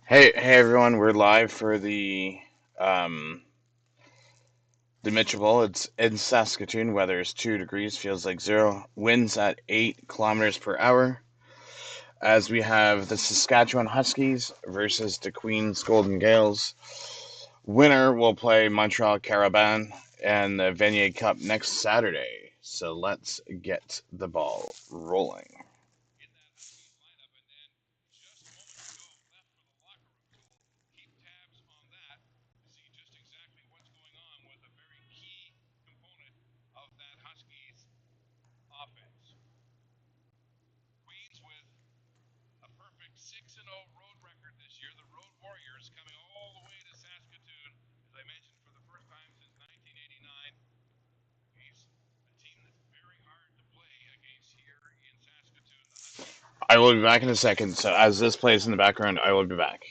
Hey everyone, we're live for the Mitchell Bowl. It's in Saskatoon. Weather is 2 degrees, feels like zero. Winds at 8 kilometers per hour. As we have the Saskatchewan Huskies versus the Queen's Golden Gales. Winner will play Montreal Carabin and the Vanier Cup next Saturday. So let's get the ball rolling. I will be back in a second. So as this plays in the background, I will be back.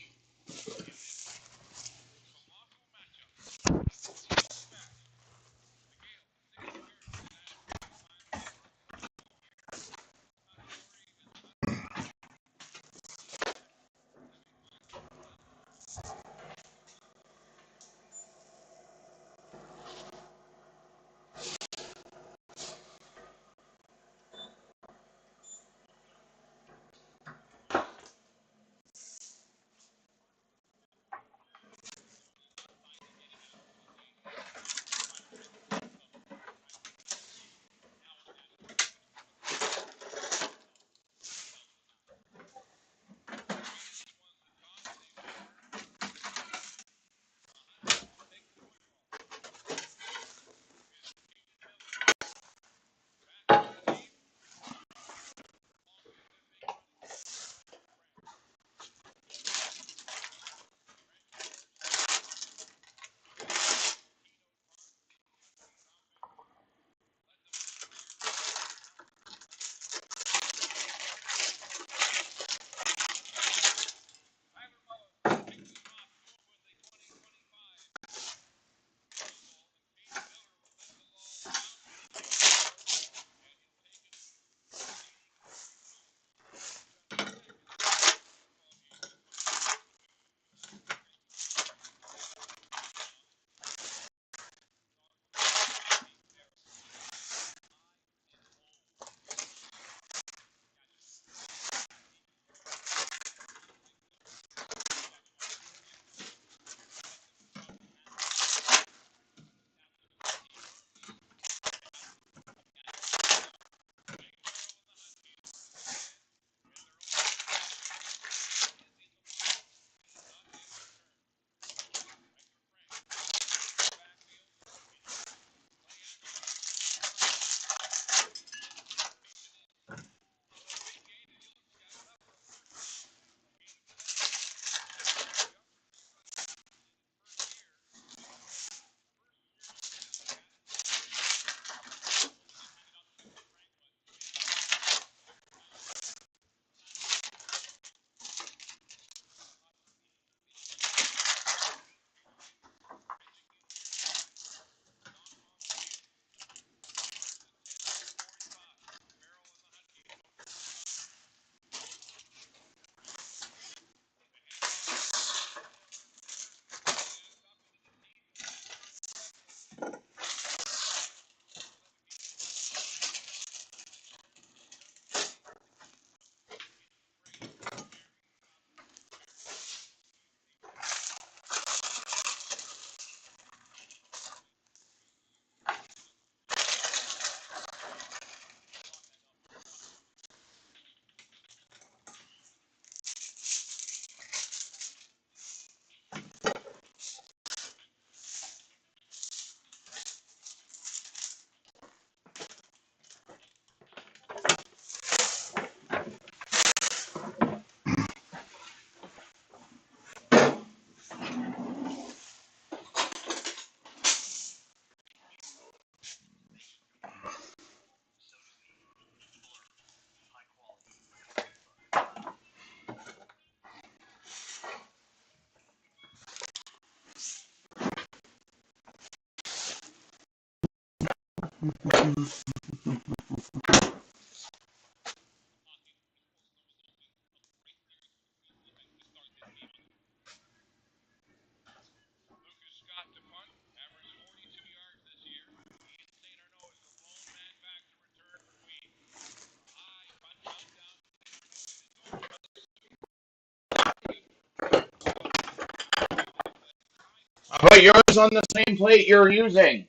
Put yours on the same plate you're using.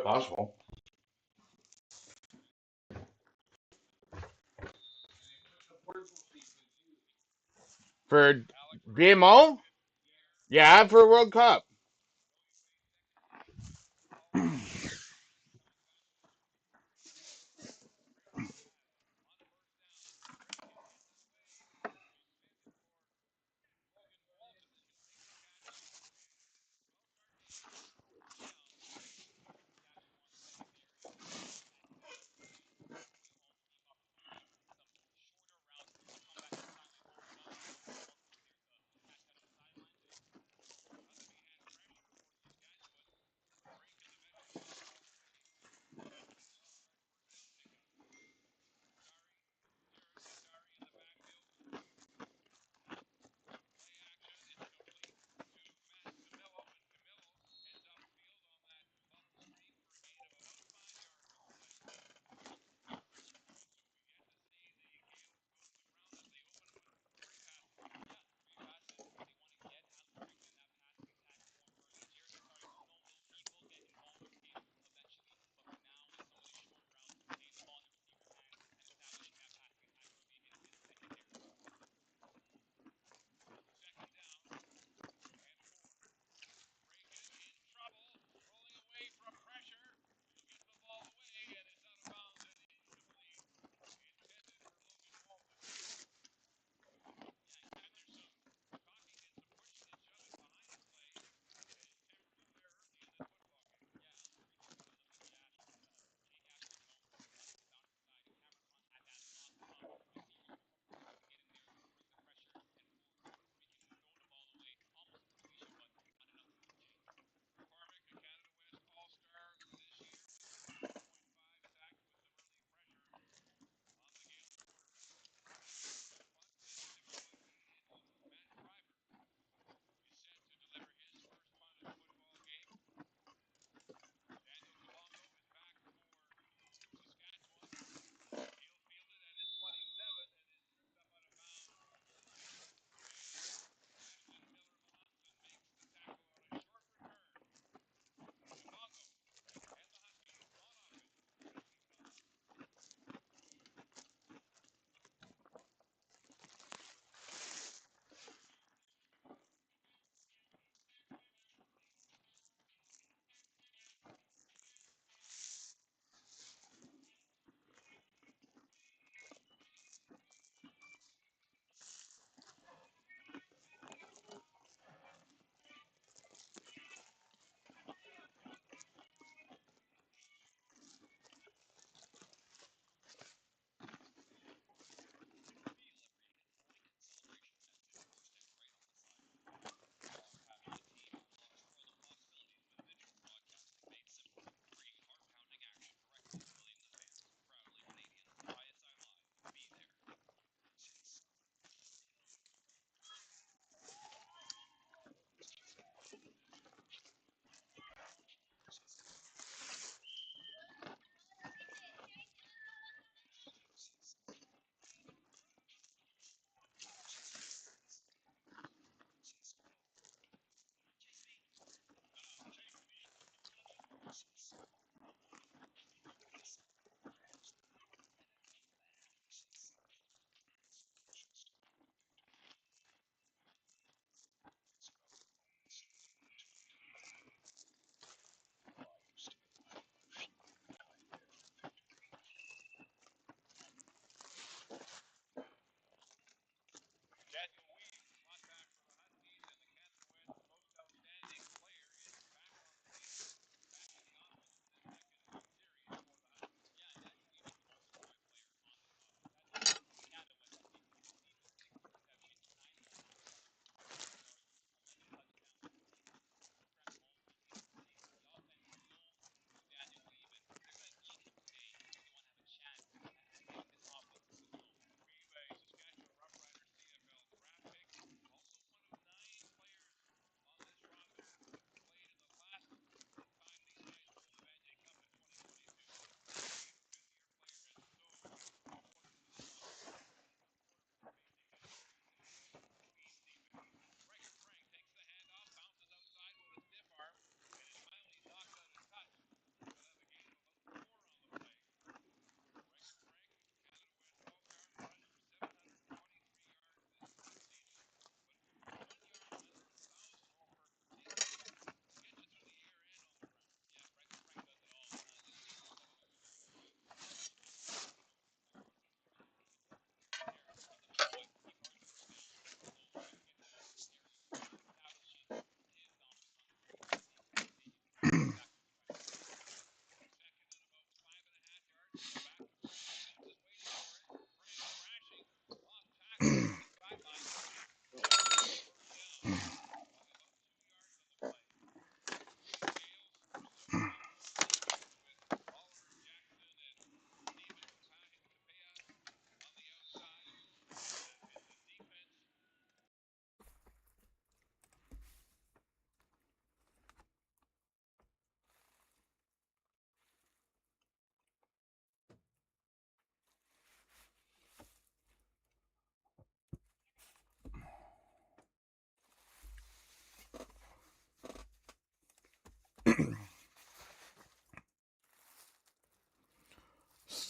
Possible. For BMO? Yeah, for World Cup.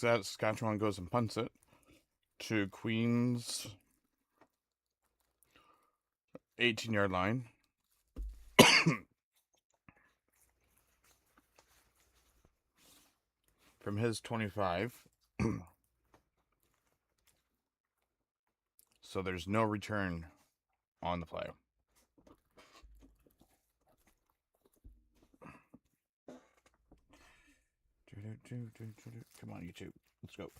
Saskatchewan goes and punts it to Queen's 18-yard line. From his 25. So there's no return on the play. Come on, YouTube. Let's go.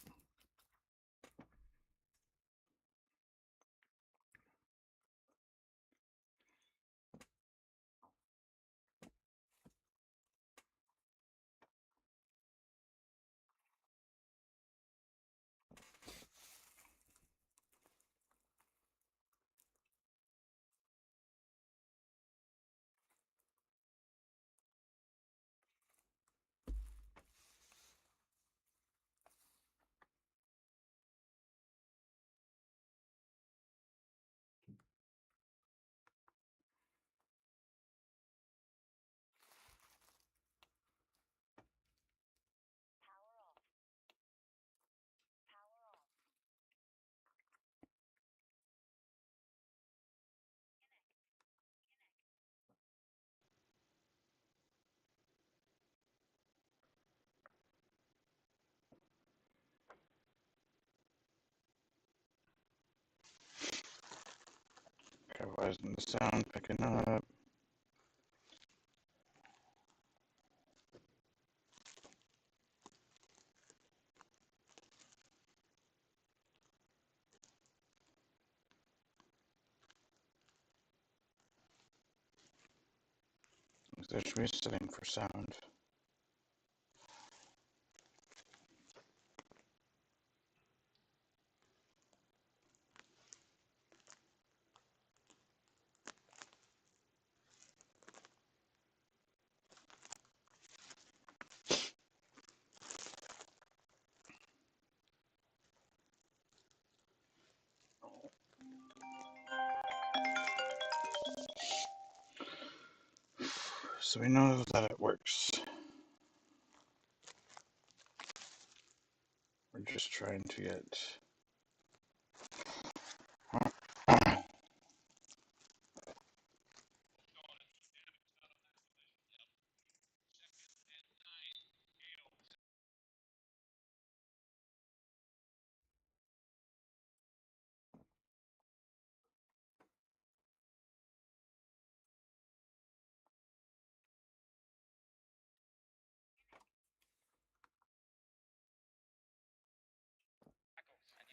Okay, why isn't the sound picking up? There should be a setting for sound. So we know that it works. We're just trying to get...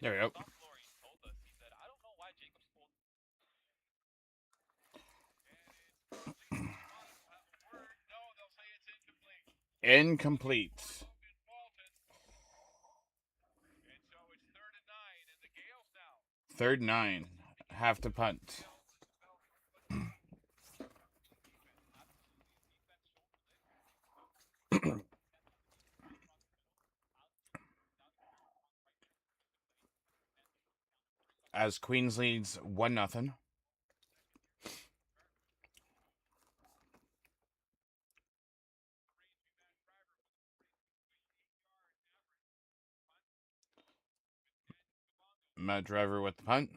There we go. Incomplete. Third 9. Have to punt. As Queens leads 1-0. Matt Driver with the punt.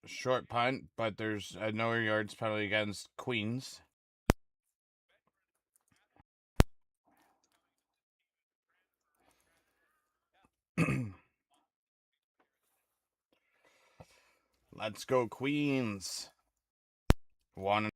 Short punt, but there's a no yards penalty against Queens. Let's go, Queens. One.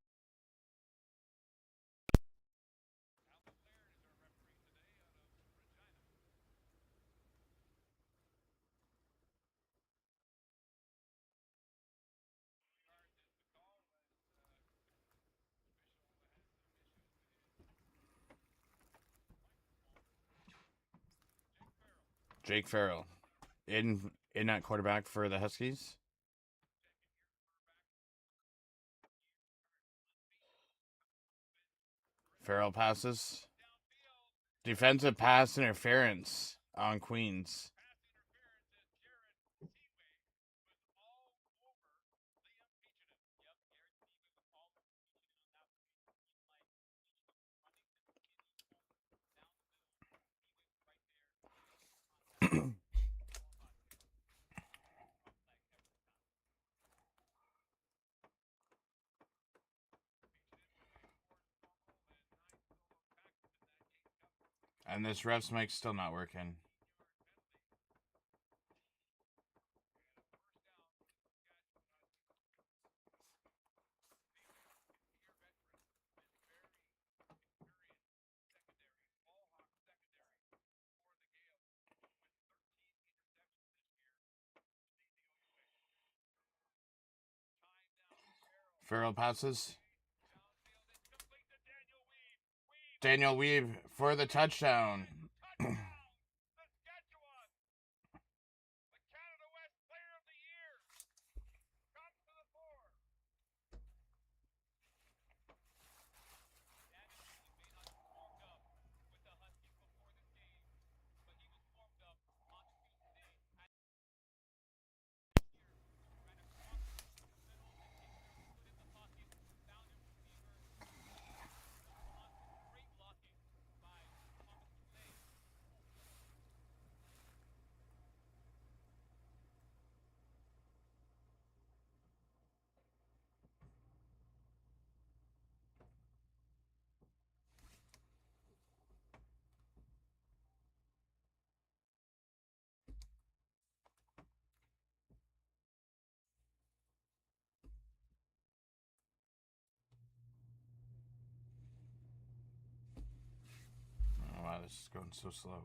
Jake Farrell in at quarterback for the Huskies. Farrell passes. Defensive pass interference on Queens. And this ref's mic's still not working. Farrell passes. Daniel Weave for the touchdown. Oh, wow, this is going so slow.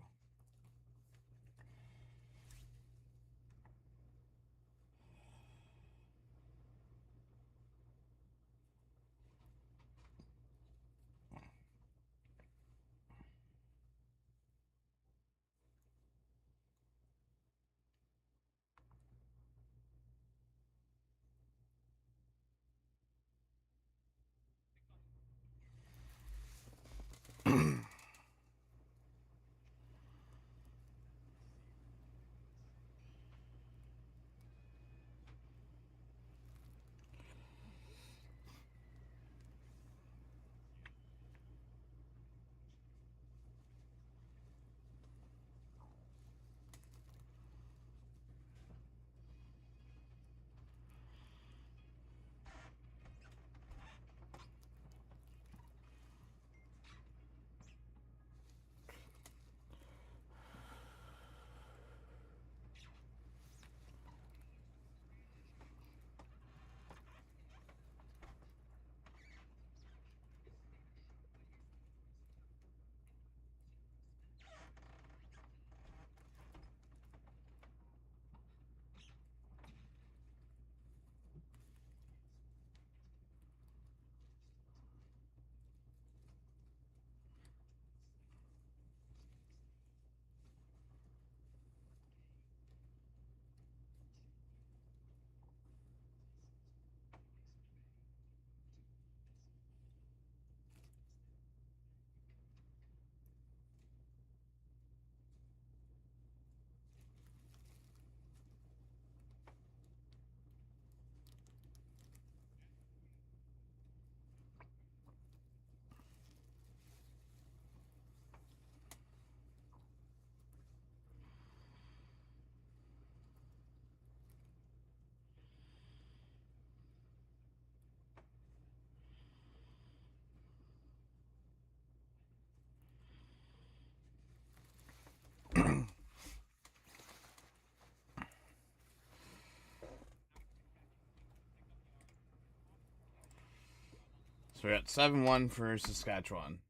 So we're at 7-1 for Saskatchewan.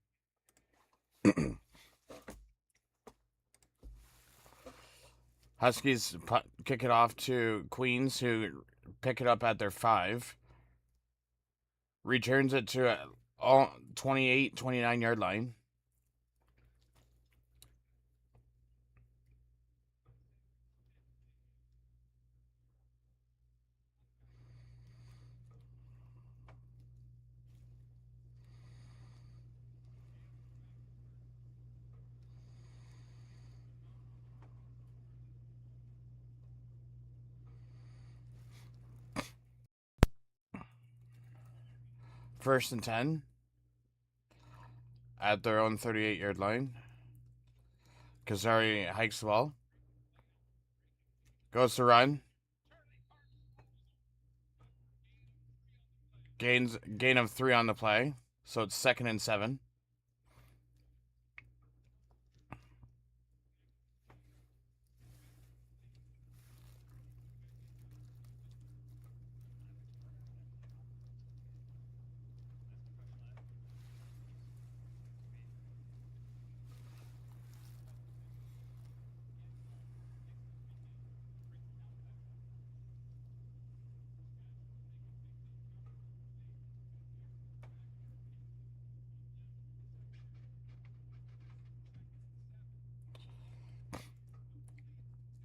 Huskies kick it off to Queens, who pick it up at their 5. Returns it to all 28, 29-yard line. First and 10 at their own 38-yard line. Kazari hikes the ball. Goes to run. Gain of 3 on the play. So it's 2nd and 7.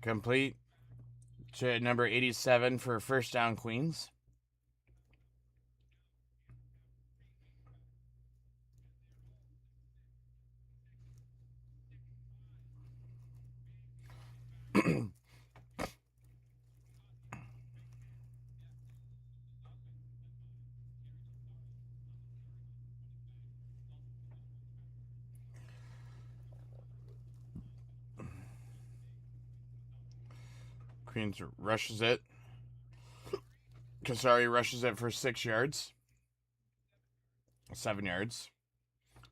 Complete to number 87 for first down, Queens. Queens rushes it. Kasari rushes it for 6 yards. 7 yards.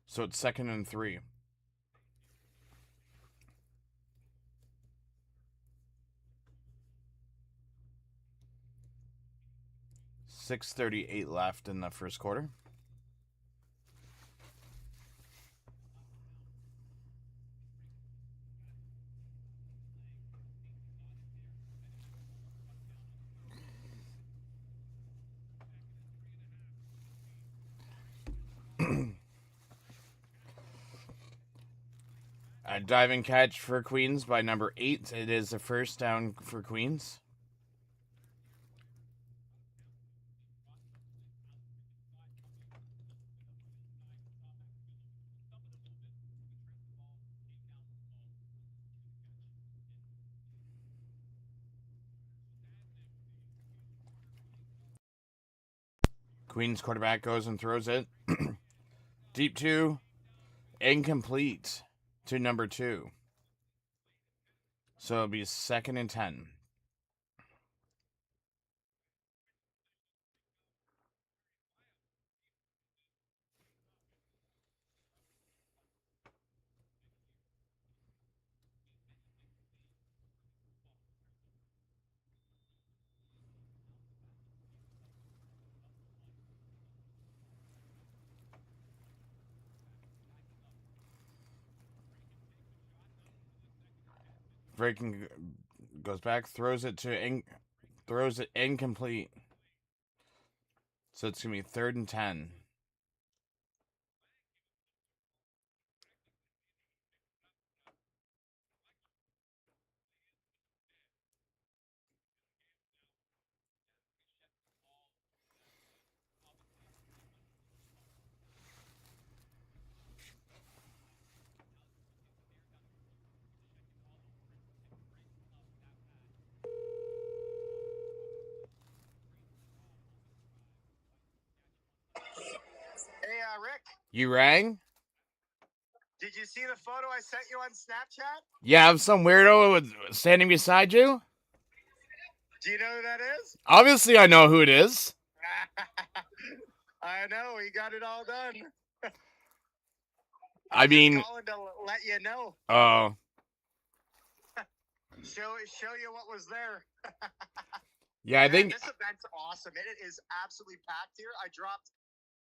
So it's 2nd and 3. .638 left in the first quarter. A diving catch for Queens by number 8. It is a first down for Queens. Queens quarterback goes and throws it. Deep 2. Incomplete to number 2. So it'll be 2nd and 10. Breaking goes back, throws it incomplete. So it's gonna be 3rd and 10. Hey, Rick. You rang? Did you see the photo I sent you on Snapchat? Yeah, of some weirdo standing beside you? Do you know who that is? Obviously, I know who it is. I know, he got it all done. I mean, just calling to let you know. Oh. Show you what was there. Yeah, I think this event's awesome. It is absolutely packed here. I dropped.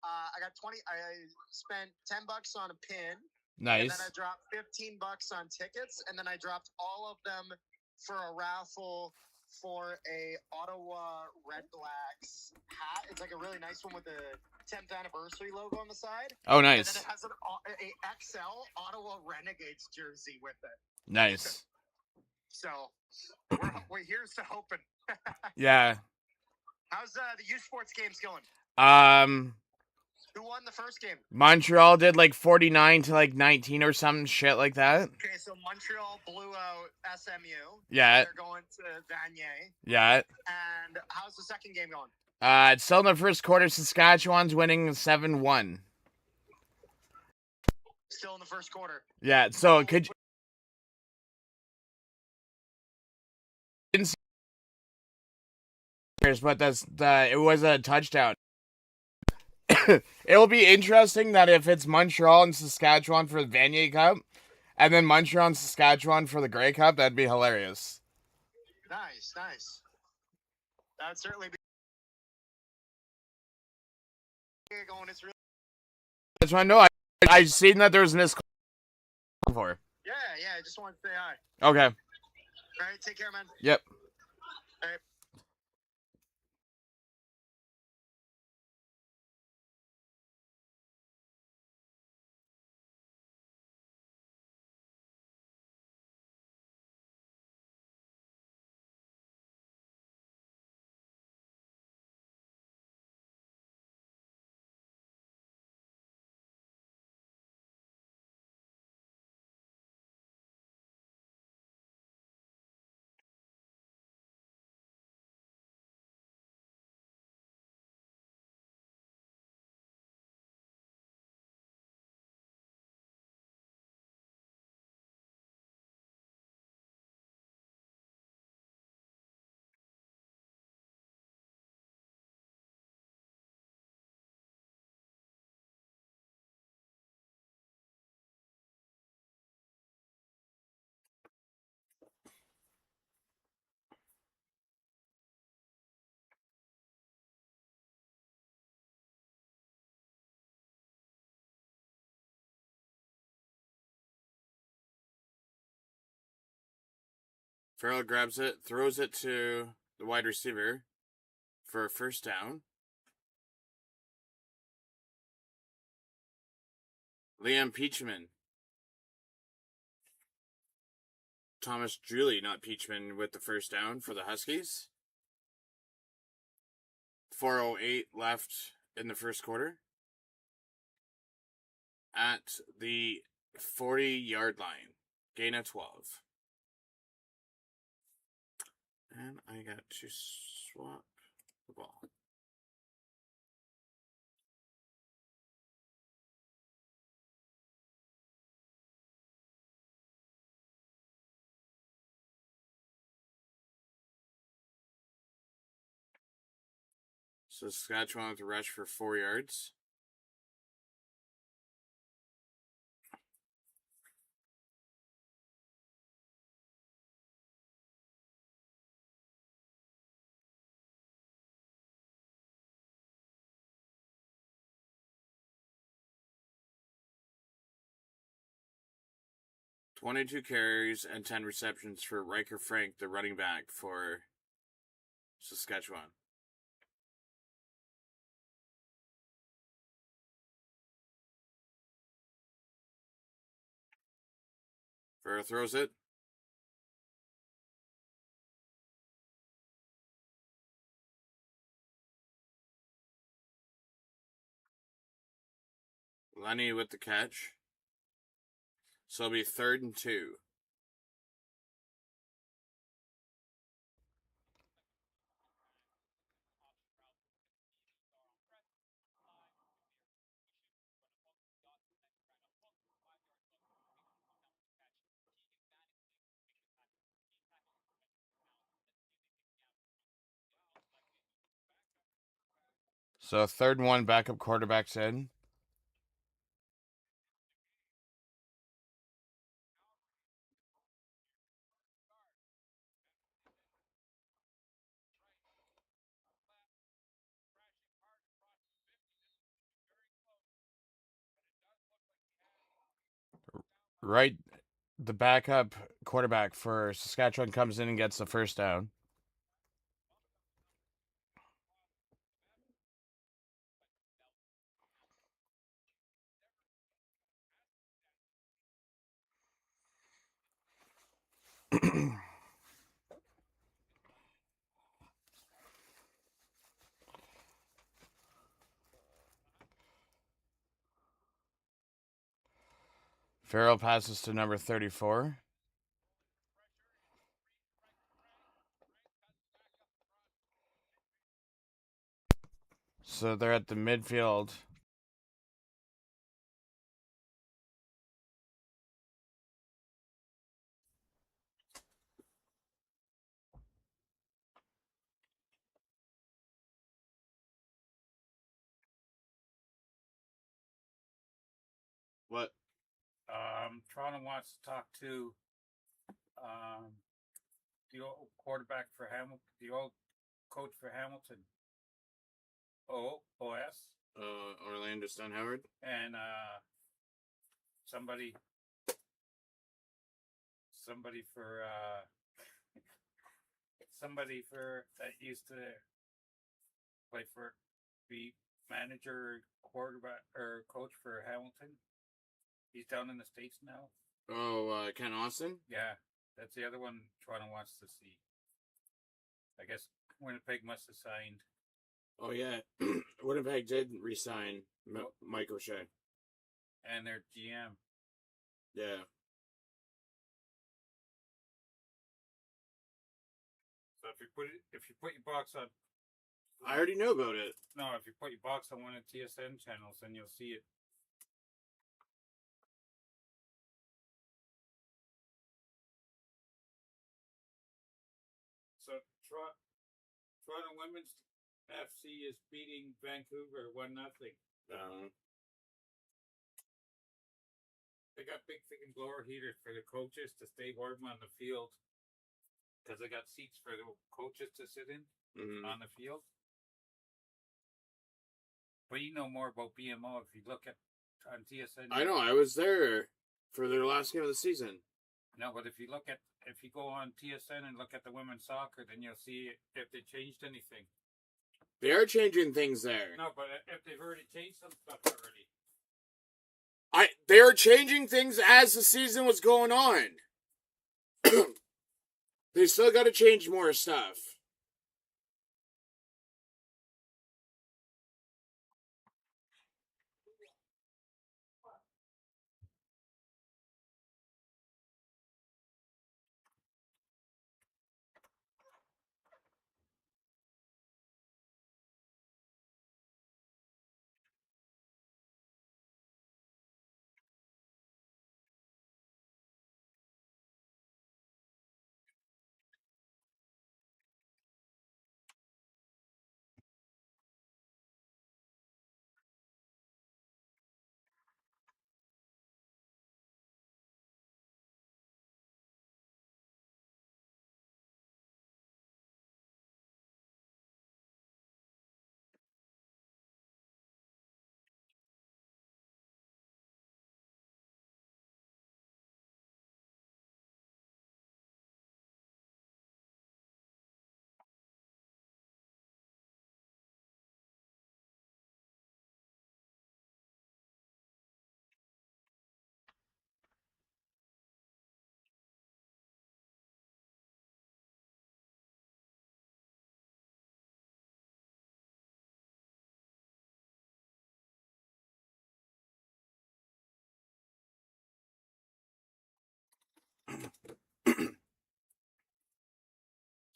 I got 20. I spent $10 on a pin. Nice. And then I dropped $15 on tickets, and then I dropped all of them for a raffle for a Ottawa Redblacks hat. It's like a really nice one with the 10th anniversary logo on the side. Oh, nice. And then it has a XL Ottawa Renegades jersey with it. Nice. So we're here's to hoping. Yeah. How's the U Sports games going? Who won the first game? Montreal did like 49 to like 19 or some shit like that. Okay, so Montreal blew out SMU. Yeah. They're going to Vanier. Yeah. And how's the second game going? It's still in the first quarter. Saskatchewan's winning 7-1. Still in the first quarter. Yeah, so could you but it was a touchdown. It'll be interesting that if it's Montreal and Saskatchewan for the Vanier Cup, and then Montreal and Saskatchewan for the Grey Cup, that'd be hilarious. Nice, nice. That'd certainly be going. It's really. That's why I know. I seen that there's an for. Yeah, yeah. I just wanted to say hi. Okay. All right, take care, man. Yep. All right. Farrell grabs it, throws it to the wide receiver for a first down. Liam Peachman. Thomas Julie, not Peachman, with the first down for the Huskies. 4:08 left in the first quarter. At the 40-yard line. Gain of 12. And I got to swap the ball. So Saskatchewan with a rush for 4 yards. .22 carries and 10 receptions for Riker Frank, the running back for Saskatchewan. Farrell throws it. Lenny with the catch. So it'll be 3rd and 2. So 3rd and 1, backup quarterback's in. Right, the backup quarterback for Saskatchewan comes in and gets the first down. Farrell passes to number 34. So they're at the midfield. What? Toronto wants to talk to the old quarterback for Hamilton, the old coach for Hamilton, OS, Orlando Stone Howard. and somebody for that used to play for be manager, quarterback, or coach for Hamilton. He's down in the States now. Oh, Ken Austin? Yeah, that's the other one Toronto wants to see. I guess Winnipeg must have signed. Oh, yeah. Winnipeg did re-sign Mike O'Shea. And their GM. Yeah. So if you put your box on, I already know about it. no, if you put your box on one of the TSN channels, then you'll see it. So Toronto Women's FC is beating Vancouver 1-0. They got big freaking blower heaters for the coaches to stay warm on the field because they got seats for the coaches to sit in on the field. But you know more about BMO if you look at on TSN. I know. I was there for their last game of the season. No, but if you go on TSN and look at the women's soccer, then you'll see if they changed anything. They are changing things there. No, but if they've already changed some stuff already. They are changing things as the season was going on. They still got to change more stuff.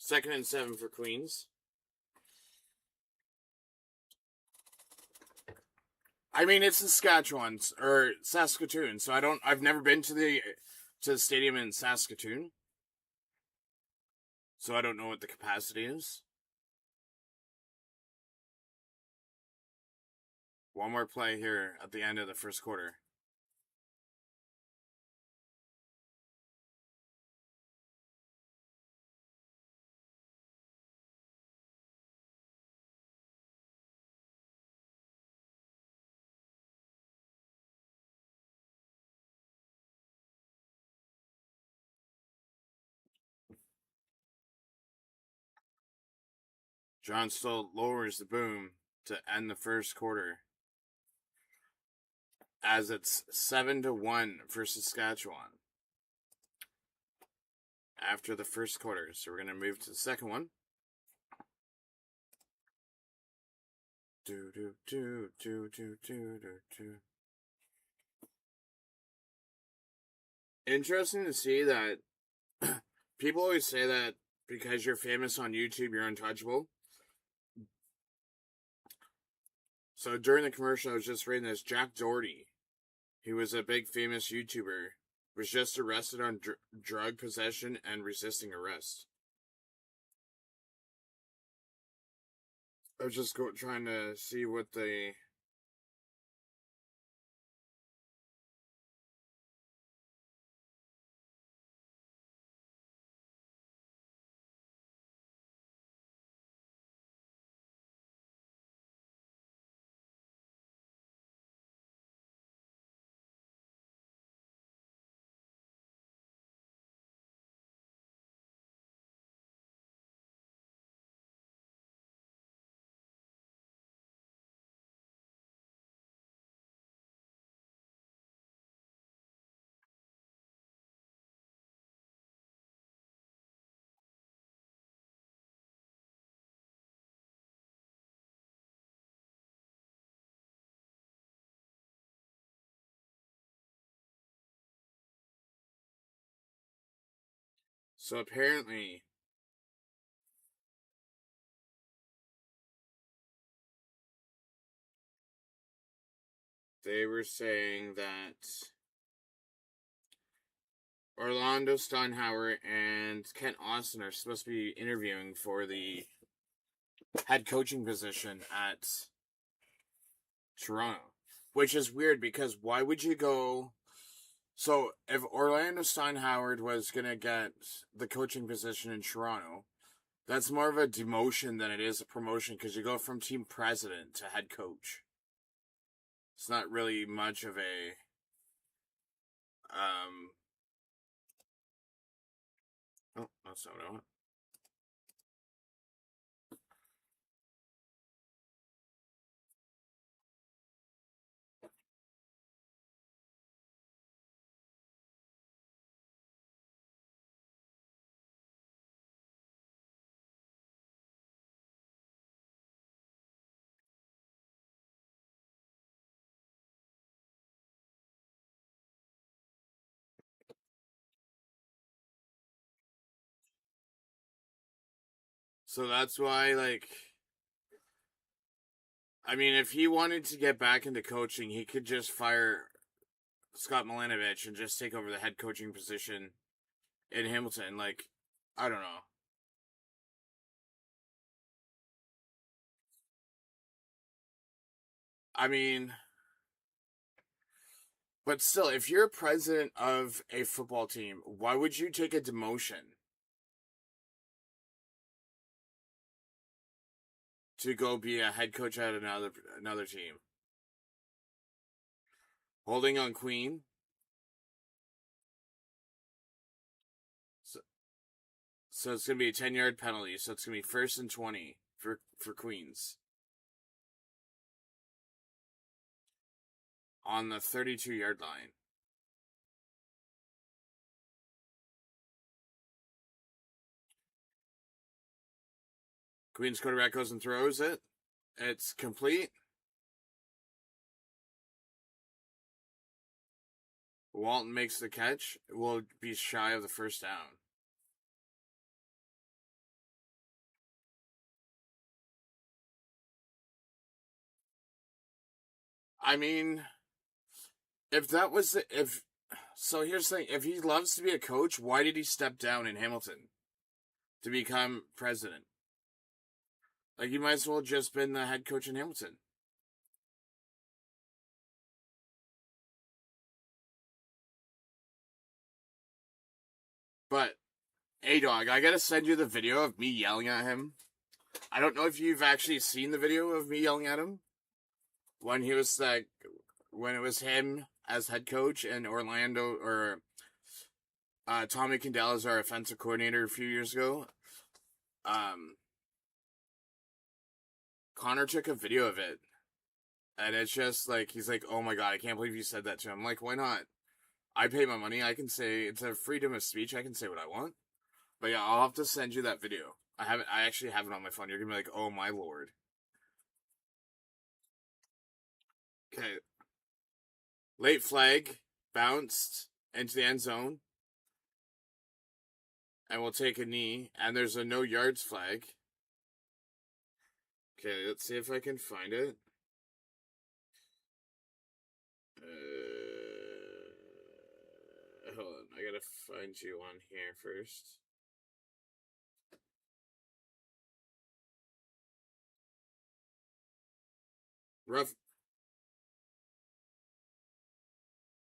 Second and 7 for Queens. I mean, it's Saskatchewan or Saskatoon, so I've never been to the stadium in Saskatoon, so I don't know what the capacity is. One more play here at the end of the first quarter. John still lowers the boom to end the first quarter, as it's 7-1 for Saskatchewan after the first quarter. So we're going to move to the second one. Interesting to see that people always say that because you're famous on YouTube, you're untouchable. So during the commercial, I was just reading this. Jack Doherty, he was a big famous YouTuber, was just arrested on drug possession and resisting arrest. I was just trying to see what the So apparently, they were saying that Orlando Steinhauer and Kent Austin are supposed to be interviewing for the head coaching position at Toronto, which is weird because why would you go? So if Orlando Steinhauer was going to get the coaching position in Toronto, that's more of a demotion than it is a promotion because you go from team president to head coach. It's not really much of a oh, that's not what I want. So that's why, like, I mean, if he wanted to get back into coaching, he could just fire Scott Milanovich and just take over the head coaching position in Hamilton. Like, I don't know. I mean, but still, if you're president of a football team, why would you take a demotion to go be a head coach at another team? Holding on Queen. So, so it's gonna be a 10-yard penalty. So it's gonna be 1st and 20 for Queens on the 32-yard line. Queens quarterback goes and throws it. It's complete. Walton makes the catch. It will be shy of the first down. I mean, if that was if so, here's the thing: if he loves to be a coach, why did he step down in Hamilton to become president? Like, he might as well have just been the head coach in Hamilton. But, hey, dog, I gotta send you the video of me yelling at him. I don't know if you've actually seen the video of me yelling at him when he was like, when it was him as head coach and Orlando or Tommy Candela as our offensive coordinator a few years ago. Connor took a video of it, and it's just like, he's like, "Oh my god, I can't believe you said that to him." I'm like, why not? I pay my money. I can say, it's a freedom of speech. I can say what I want. But yeah, I'll have to send you that video. I actually have it on my phone. You're gonna be like, oh my lord. Okay. Late flag, bounced into the end zone, and we'll take a knee, and there's a no yards flag. Okay, let's see if I can find it. Hold on, I gotta find you on here first.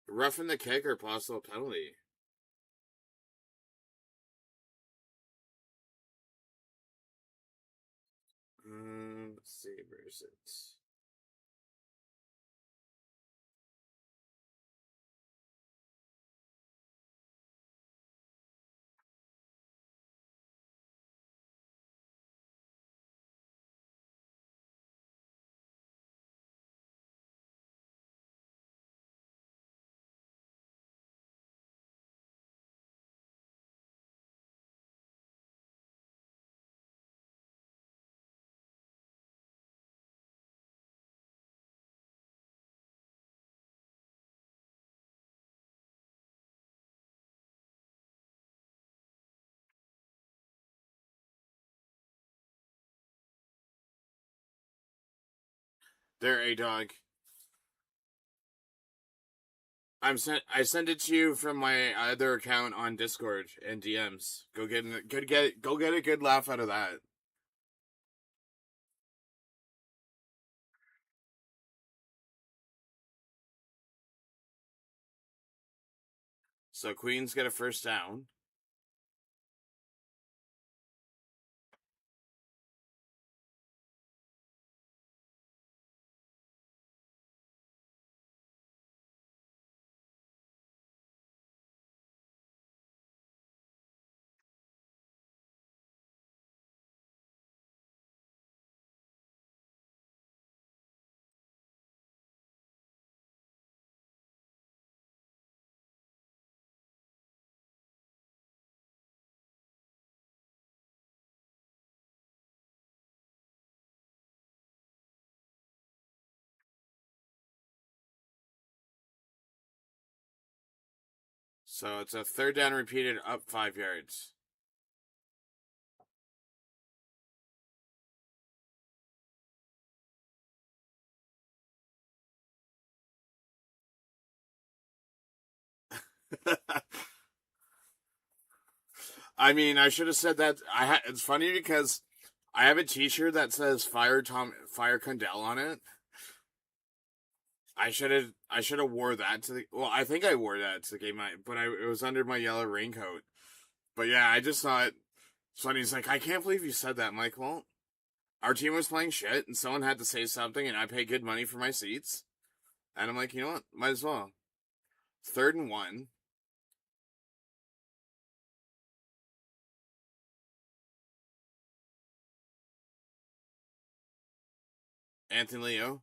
Roughing the kick or possible penalty. Let's see, where is it? There, a dog. I sent it to you from my other account on Discord and DMs. Go get a good laugh out of that. So Queens get a first down. So it's a third down repeated up 5 yards. I mean, I should have said that. It's funny because I have a T-shirt that says Fire Condell" on it. I should have wore that to the. Well, I think I wore that to the game, but it was under my yellow raincoat. But yeah, I just thought. Sonny's like, I can't believe you said that. I'm like, well, our team was playing shit, and someone had to say something, and I pay good money for my seats. And I'm like, you know what? Might as well. 3rd and 1. Anthony Leo.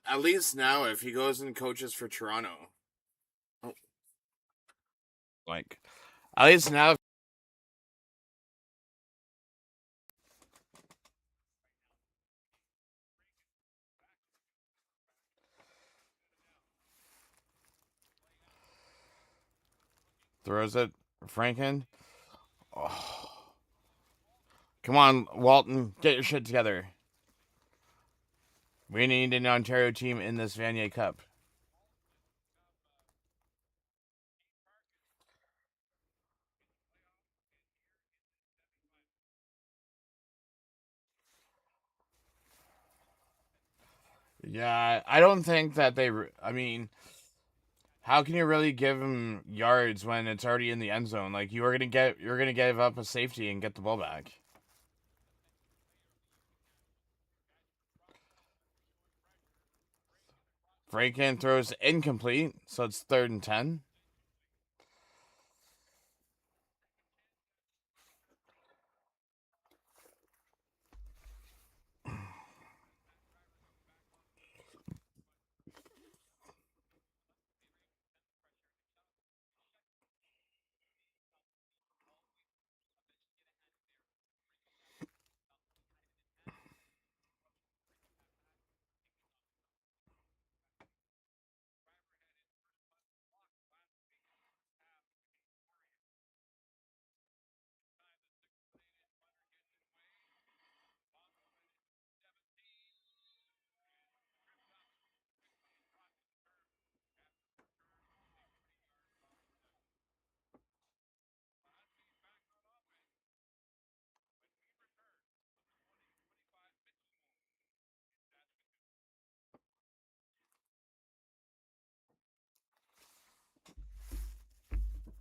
At least now, if he goes and coaches for Toronto, oh, like, at least now, throws it. Franken. Oh. Come on, Walton, get your shit together. We need an Ontario team in this Vanier Cup. Yeah, I don't think that they. I mean, how can you really give him yards when it's already in the end zone? Like you're gonna give up a safety and get the ball back. Franken throws incomplete, so it's 3rd and 10.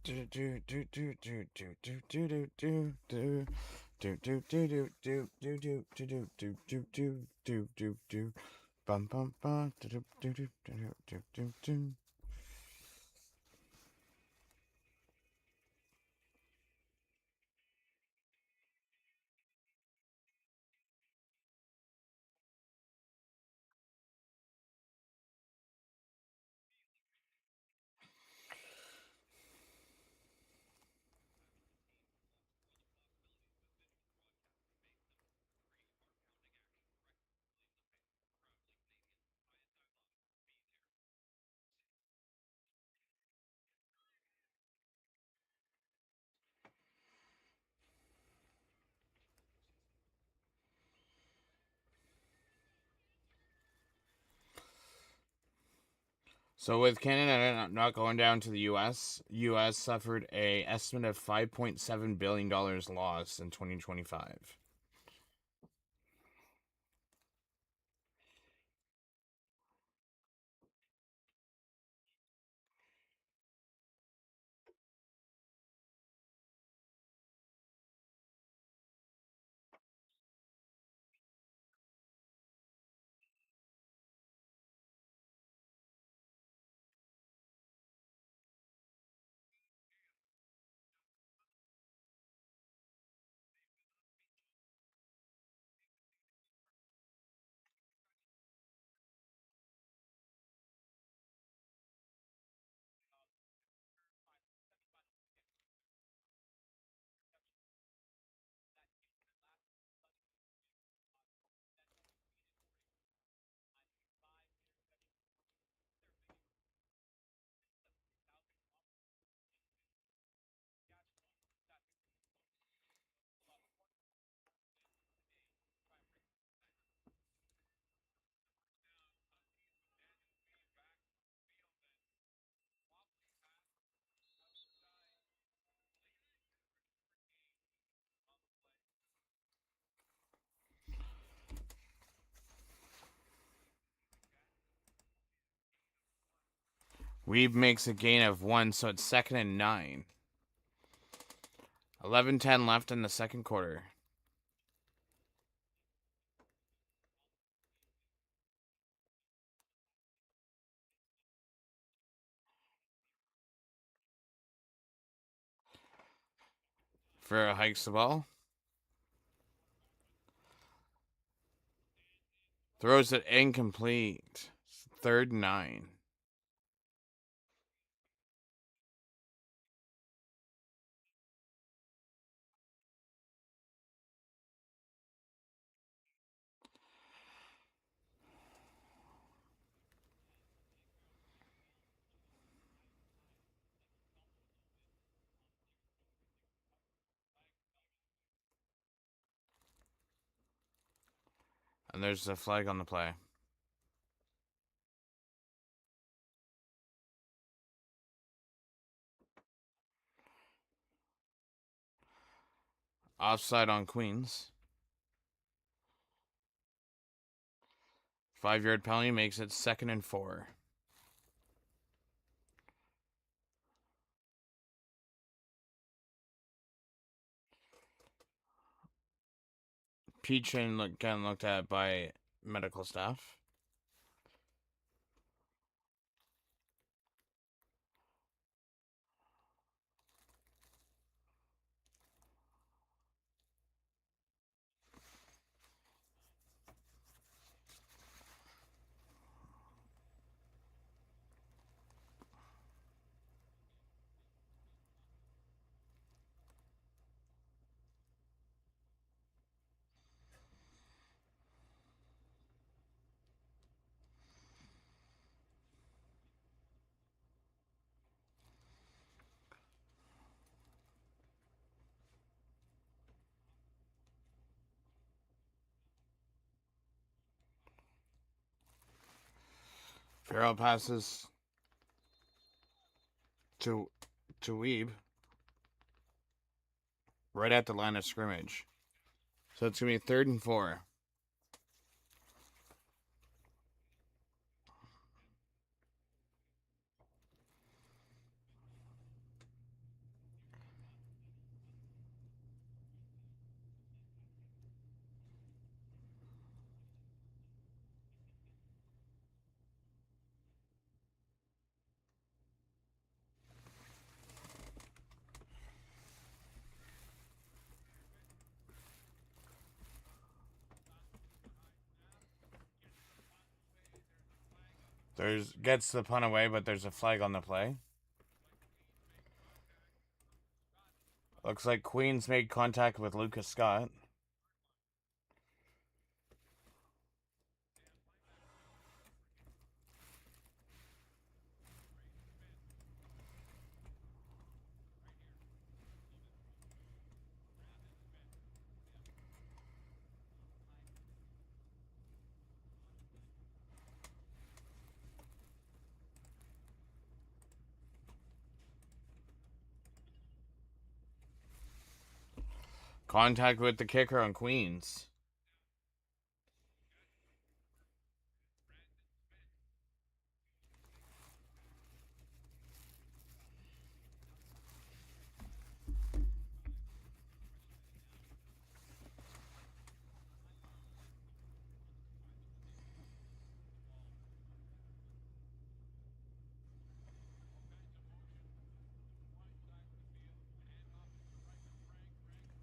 Do do do do do do do do do do. Do do do do do do do do do do do do do do do bum bum bum do do do do do do do do. So with Canada not going down to the U.S. suffered a estimate of $5.7 billion loss in 2025. Weeb makes a gain of 1, so it's 2nd and 9. 11:10 left in the second quarter. Ferrell hikes the ball. Throws it incomplete. 3rd and 9. And there's a flag on the play. Offside on Queens. 5-yard penalty makes it 2nd and 4. Peachin getting looked at by medical staff. Farrell passes to Weeb right at the line of scrimmage. So it's going to be 3rd and 4. Gets the punt away, but there's a flag on the play. Looks like Queens made contact with Lucas Scott. Contact with the kicker on Queens.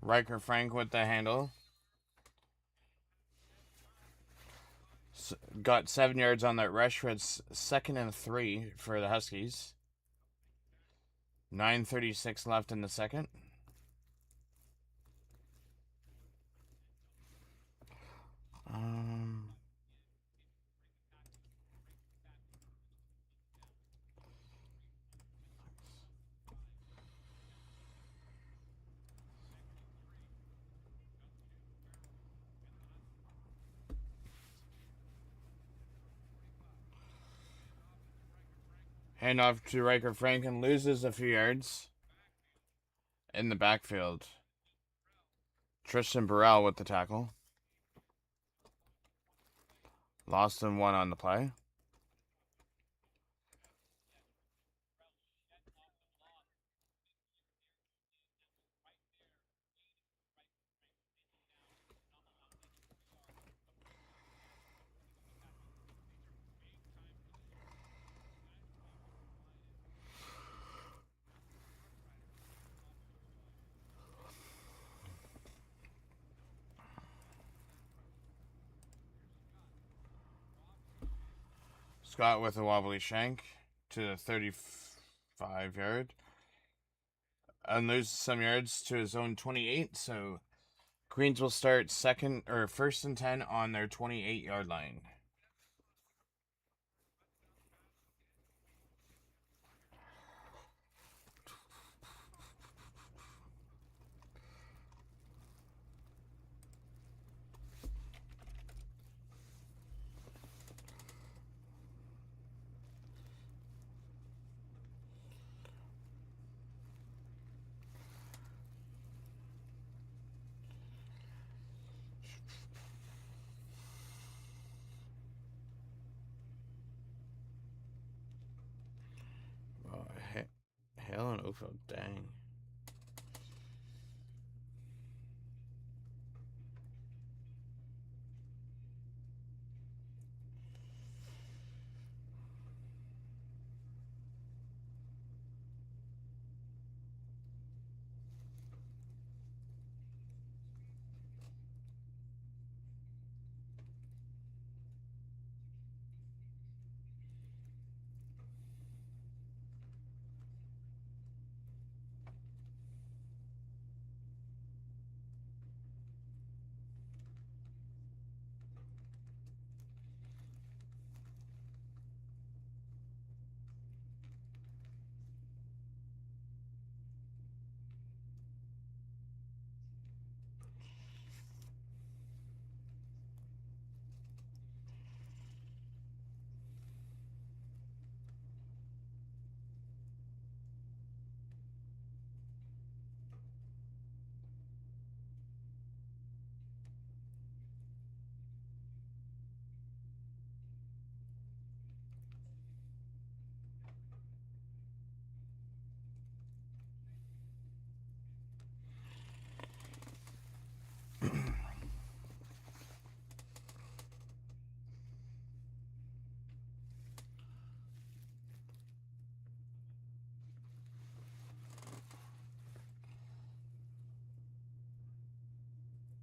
Riker Frank with the handle. Got 7 yards on that rush. It's 2nd and 3 for the Huskies. 9:36 left in the second. Hand off to Riker Franken, loses a few yards in the backfield. Tristan Burrell with the tackle. Lost him 1 on the play. Scott with a wobbly shank to the 35 yard. And loses some yards to his own 28. So Queens will start 1st and 10 on their 28-yard line. Hale and Oakville, dang.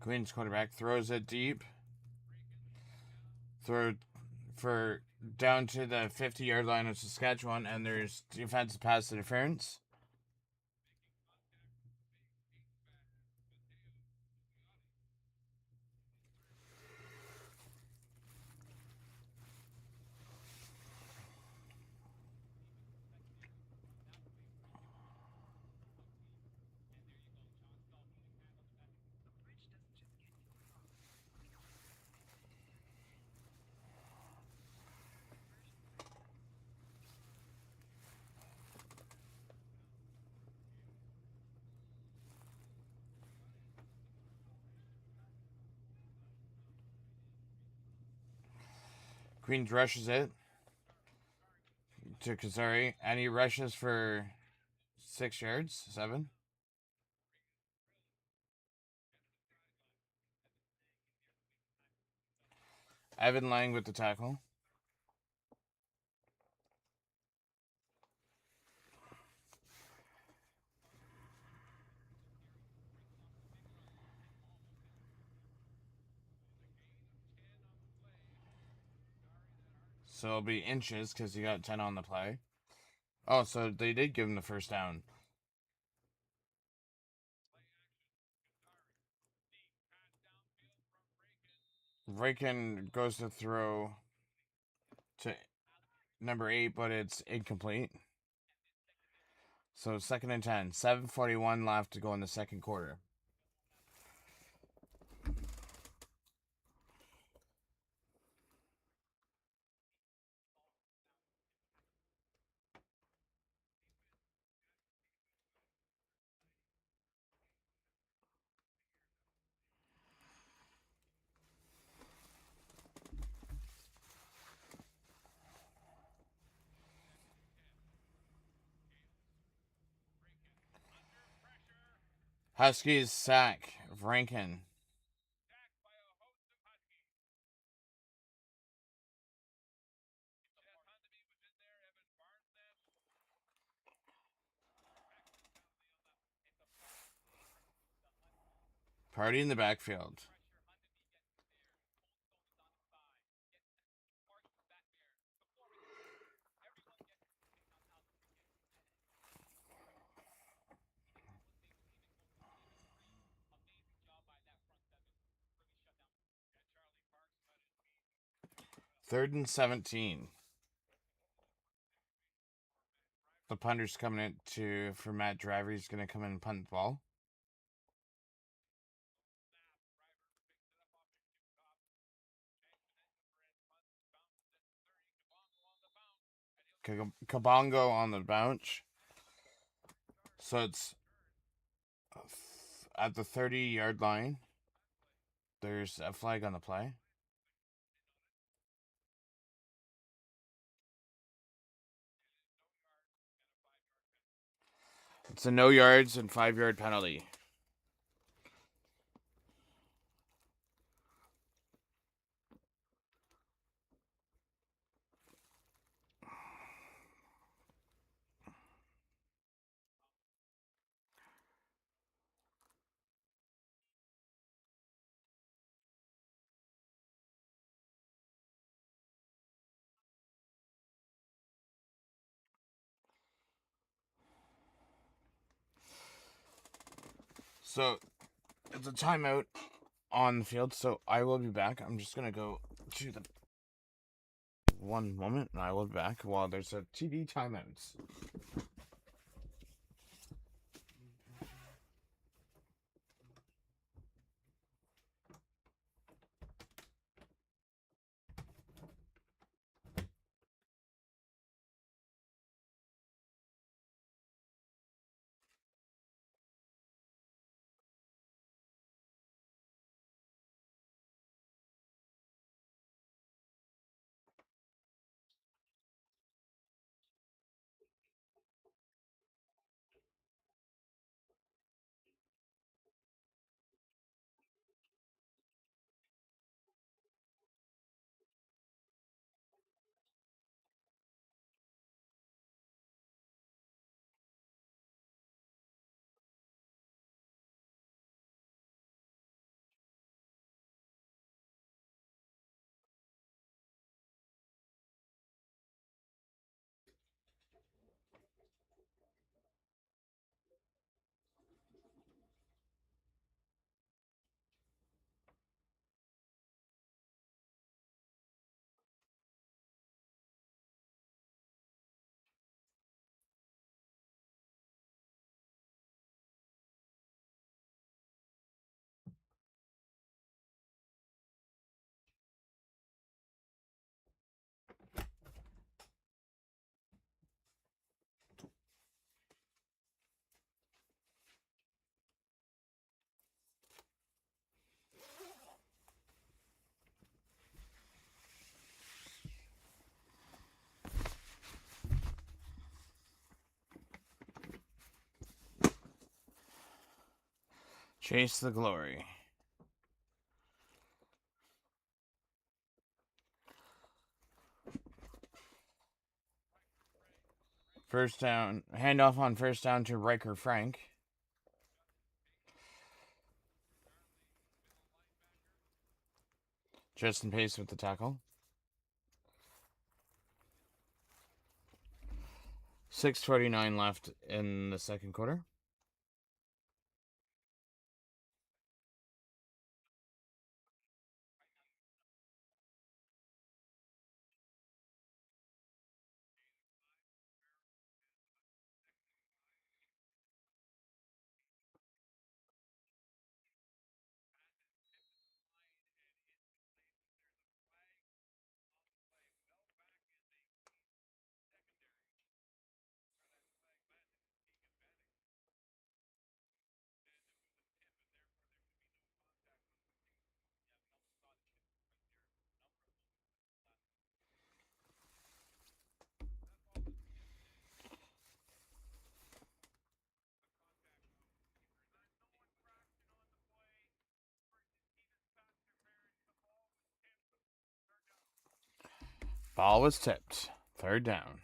Queens quarterback throws it deep. Throw for down to the 50-yard line of Saskatchewan, and there's defensive pass interference. Queens rushes it to Kazari, and he rushes for 6 yards, 7. Evan Lang with the tackle. So it'll be inches because he got 10 on the play. Oh, so they did give him the first down. Rakin goes to throw to number 8, but it's incomplete. So 2nd and 10. 7:41 left to go in the second quarter. Huskies sack Rankin. Party in the backfield. Third and 17. The punter's coming in for Matt Driver. He's going to come in and punt the ball. Kabongo on the bounce. So it's at the 30-yard line. There's a flag on the play. It's a no yards and 5-yard penalty. So it's a timeout on the field. So I will be back. I'm just going to go to the one moment, and I will be back while there's a TV timeouts. Chase the glory. First down. Handoff on first down to Riker Frank. Justin Pace with the tackle. 6:49 left in the second quarter. Ball was tipped. Third down.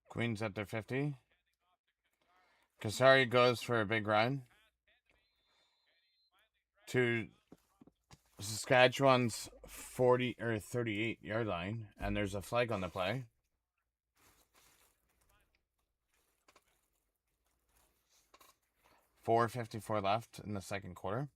Queens at their 50. Kasari goes for a big run to Saskatchewan's 40 or 38-yard line, and there's a flag on the play. 4:54 left in the second quarter.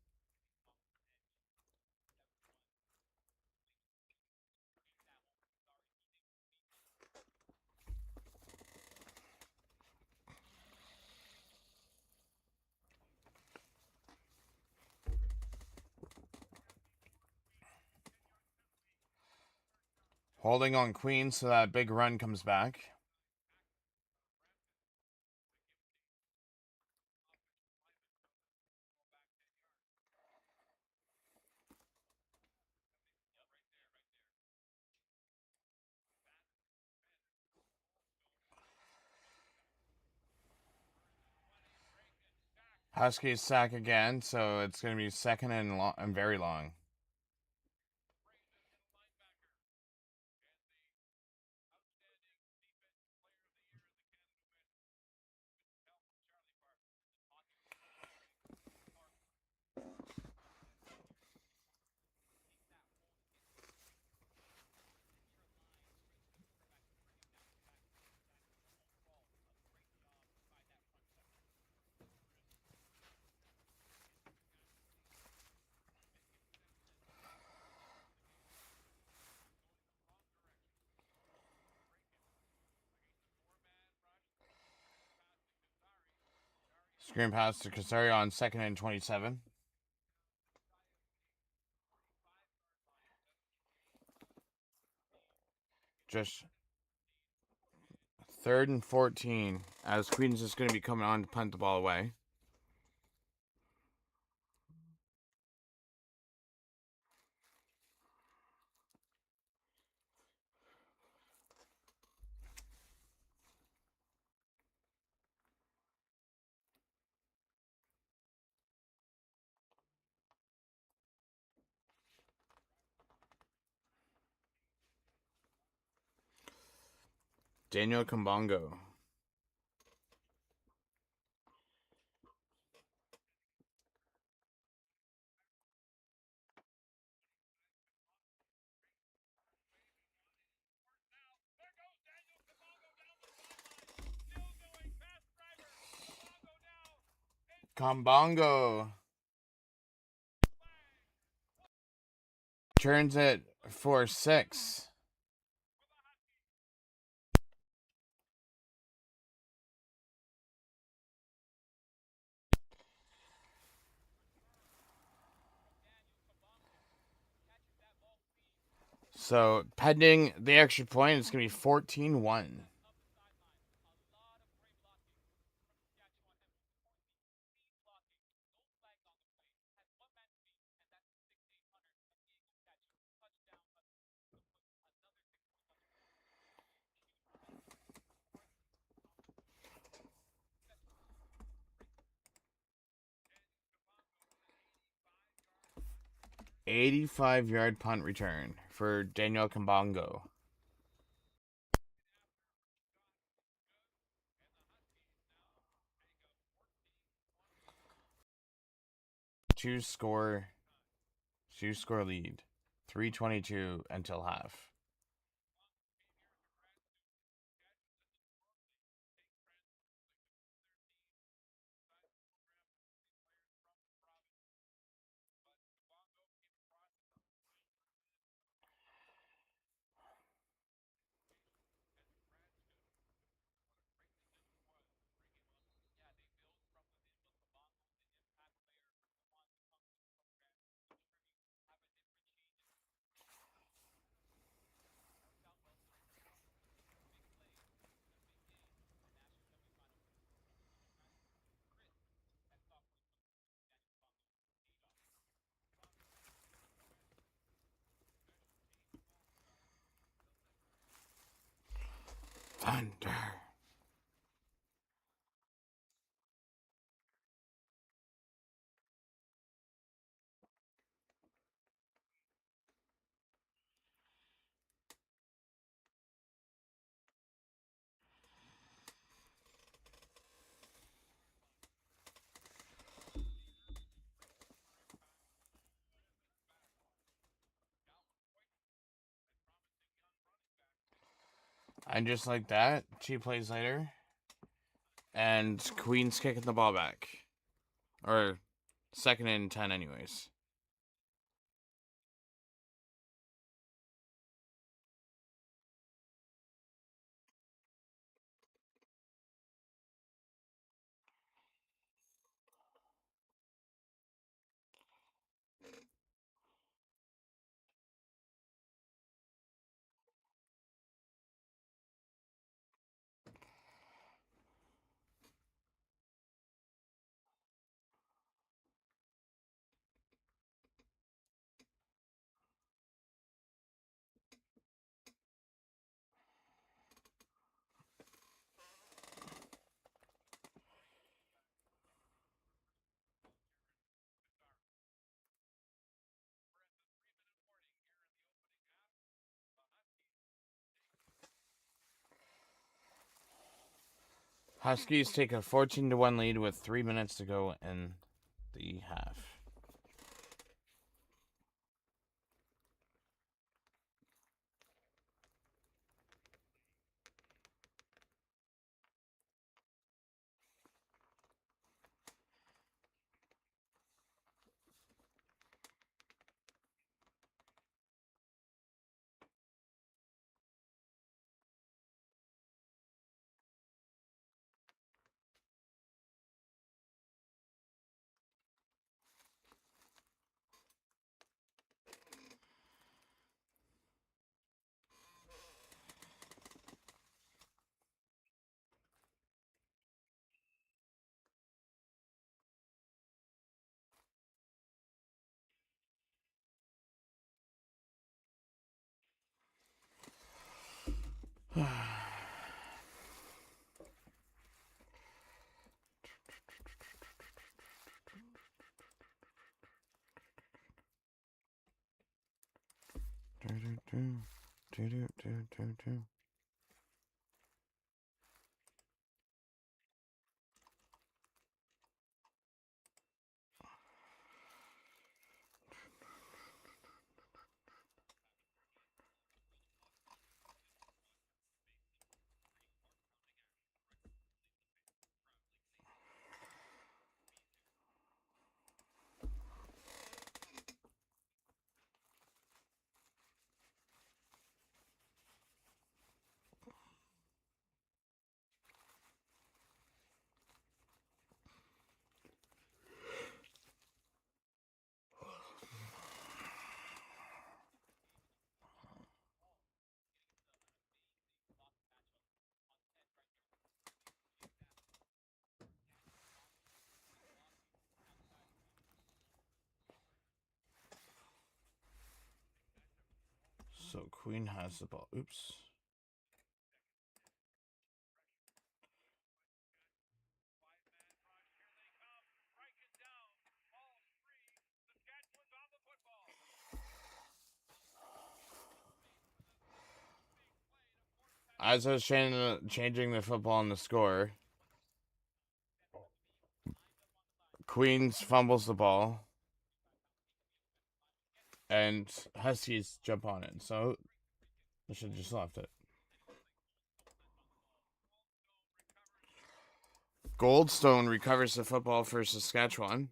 Holding on Queens so that big run comes back. Huskies sack again, so it's going to be second and very long. Screen pass to Casario on 2nd and 27. Just 3rd and 14, as Queens is going to be coming on to punt the ball away. Daniel Kambongo. Kambongo turns it for 6. So, pending the extra point, it's going to be 14-1. "85-yard punt return for Daniel Kambongo." Two-score lead. 3:22 until half. Thunder. And just like that, 2 plays later, and Queen's kicking the ball back. Or 2nd and 10 anyways. Huskies take a 14-1 lead with 3 minutes to go in the half. So Queen has the ball. Oops. As I was changing the football on the score, Queens fumbles the ball, and Huskies jump on it. So I should have just left it. Goldstone recovers the football for Saskatchewan.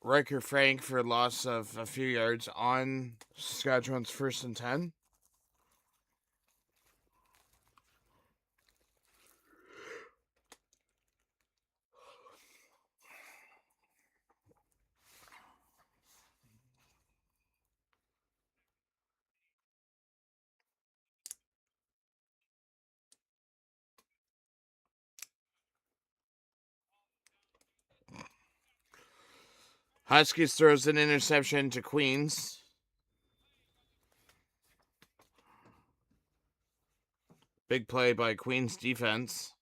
Riker Frank for a loss of a few yards on Saskatchewan's 1st and 10. Huskies throws an interception to Queens. Big play by Queens defense.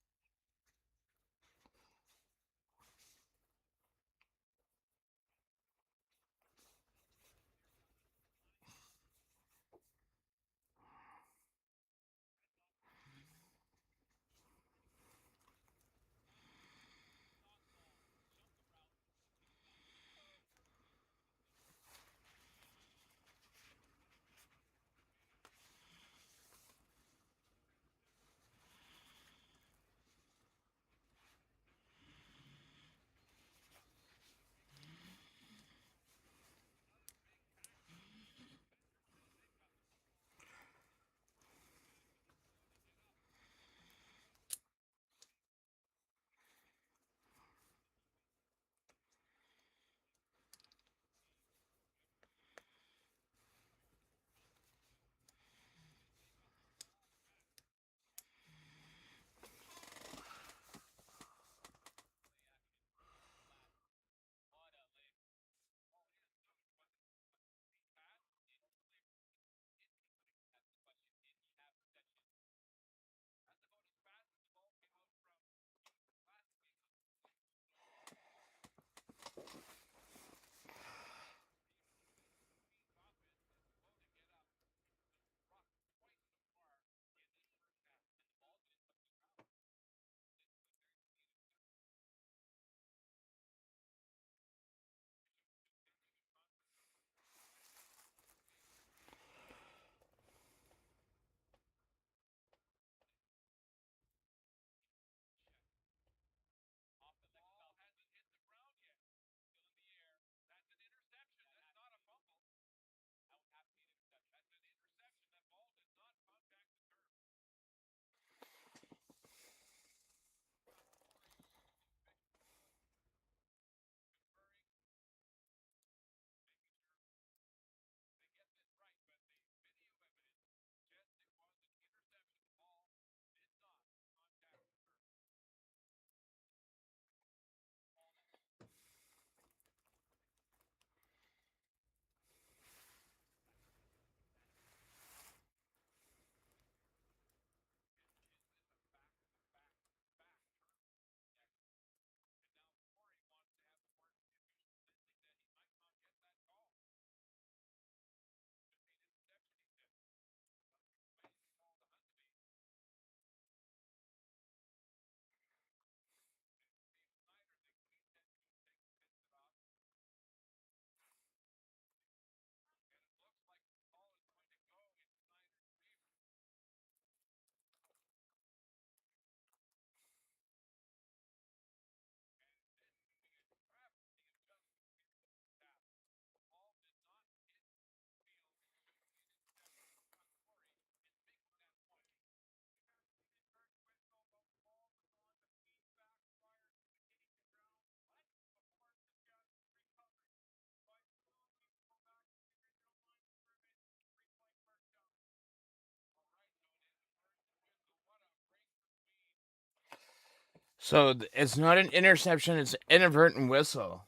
So it's not an interception, it's an inadvertent whistle.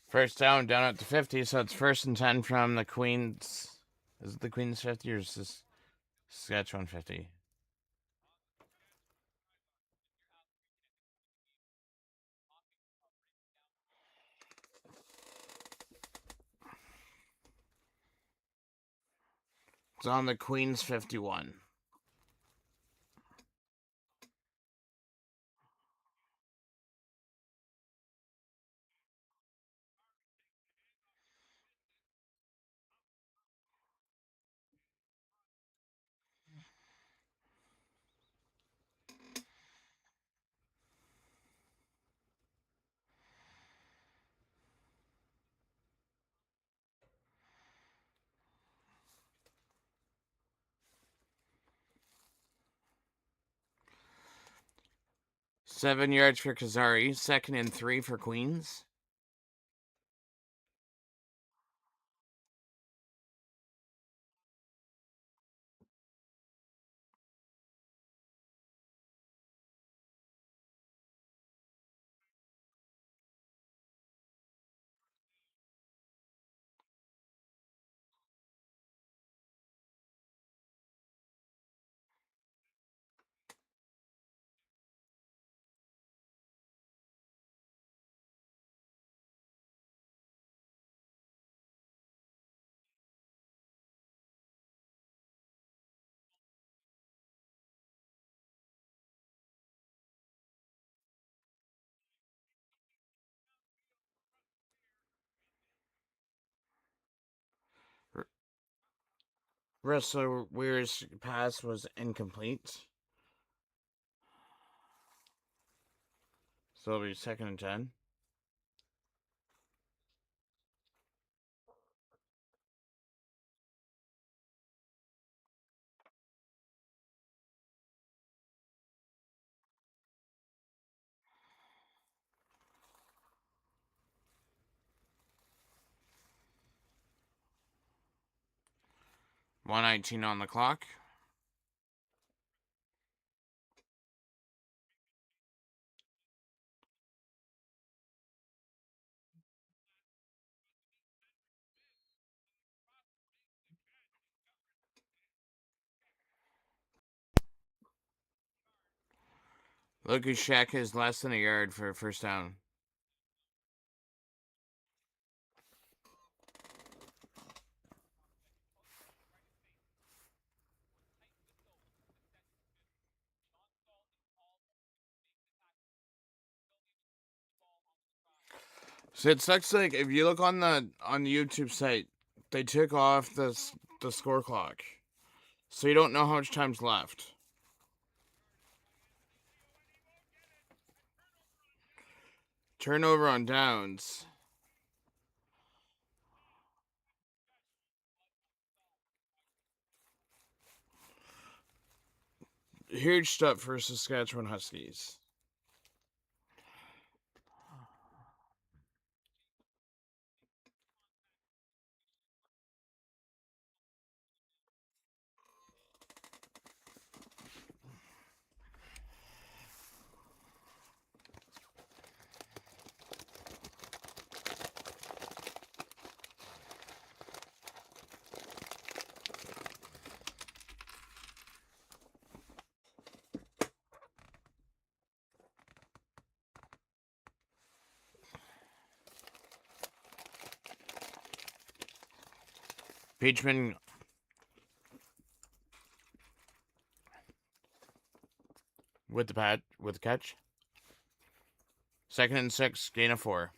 First down at the 50, so it's 1st and 10 from the Queens. Is it the Queens 50 or is this Saskatchewan 50? It's on the Queens 51. Seven yards for Kazari. 2nd and 3 for Queens. Russell Weir's pass was incomplete. So it'll be 2nd and 10. $1:19 on the clock. Lucas Shack is less than a yard for a 1st down. So it sucks. Like if you look on the YouTube site, they took off the score clock, so you don't know how much time's left. Turnover on downs. Huge step for Saskatchewan Huskies. Peachman with the catch. 2nd and 6, gain of 4.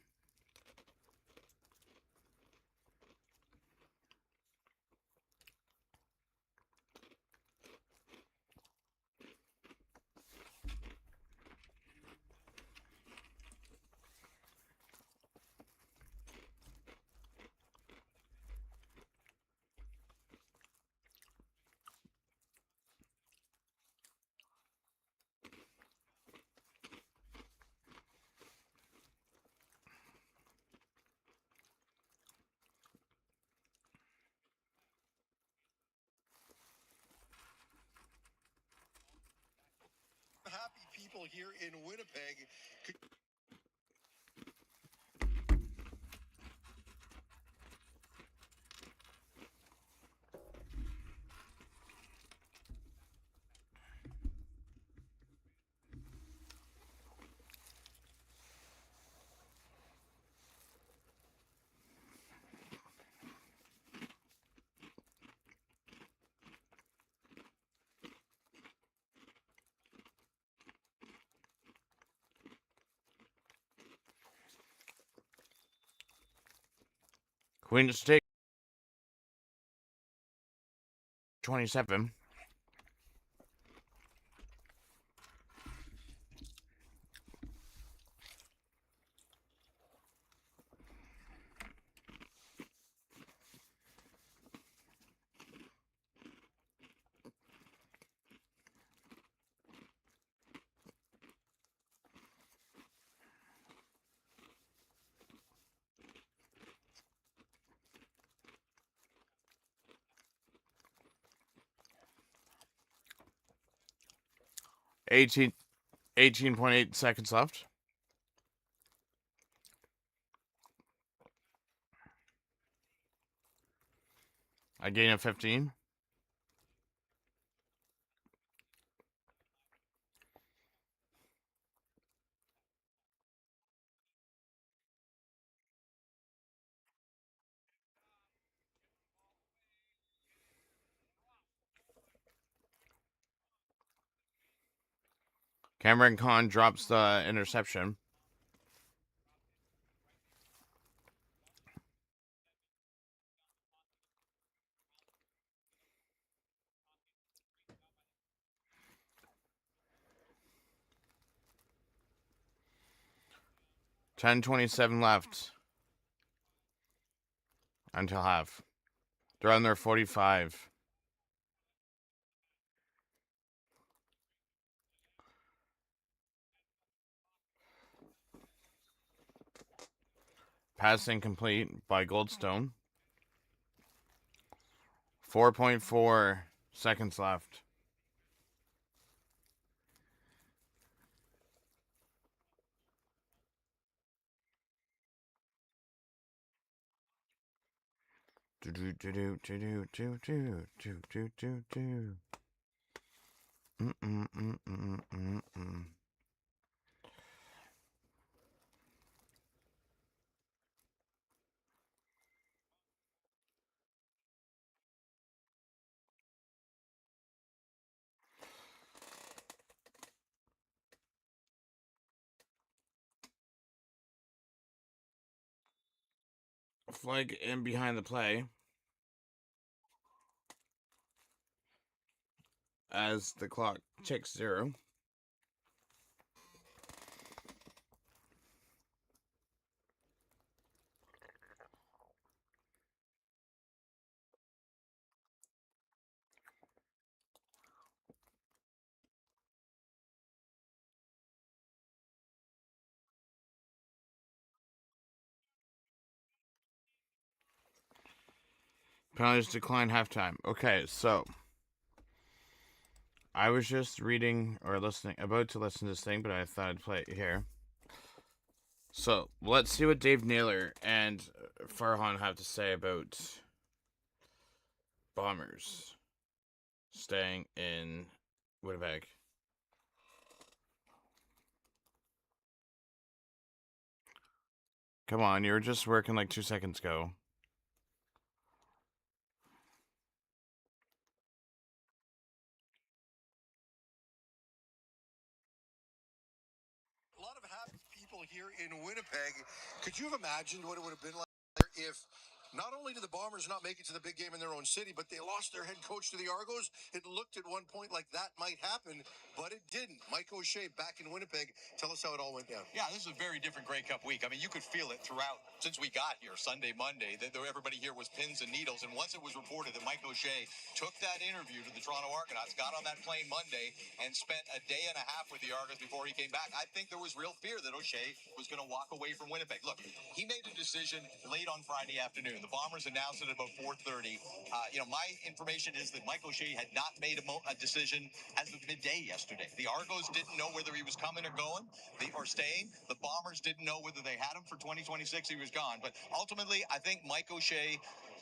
here in Winnipeg. Queen Steak 27. Eighteen 18.8 seconds left. I gain a 15. Cameron Kahn drops the interception. $10.27 left until half. They're on their 45. Pass incomplete by Goldstone. 4.4 seconds left. Flag in behind the play as the clock ticks 0. Penalties decline halftime. Okay, so I was just reading or about to listen to this thing, but I thought I'd play it here. So let's see what Dave Naylor and Farhan have to say about Bombers staying in Winnipeg. Come on, you were just working like 2 seconds ago. A lot of happy people here in Winnipeg. Could you have imagined what it would have been like if not only did the Bombers not make it to the big game in their own city, but they lost their head coach to the Argos? It looked at one point like that might happen, but it didn't. Mike O'Shea back in Winnipeg. Tell us how it all went down. Yeah, this is a very different Grey Cup week. I mean, you could feel it throughout since we got here Sunday, Monday, that everybody here was pins and needles. And once it was reported that Mike O'Shea took that interview to the Toronto Argonauts, got on that plane Monday, and spent a day and a half with the Argos before he came back, I think there was real fear that O'Shea was going to walk away from Winnipeg. Look, he made a decision late on Friday afternoon. The Bombers announced it at about 4:30. My information is that Mike O'Shea had not made a decision as of midday yesterday. The Argos didn't know whether he was coming or going, or staying. The Bombers didn't know whether they had him for 2026. He was gone. But ultimately, I think Mike O'Shea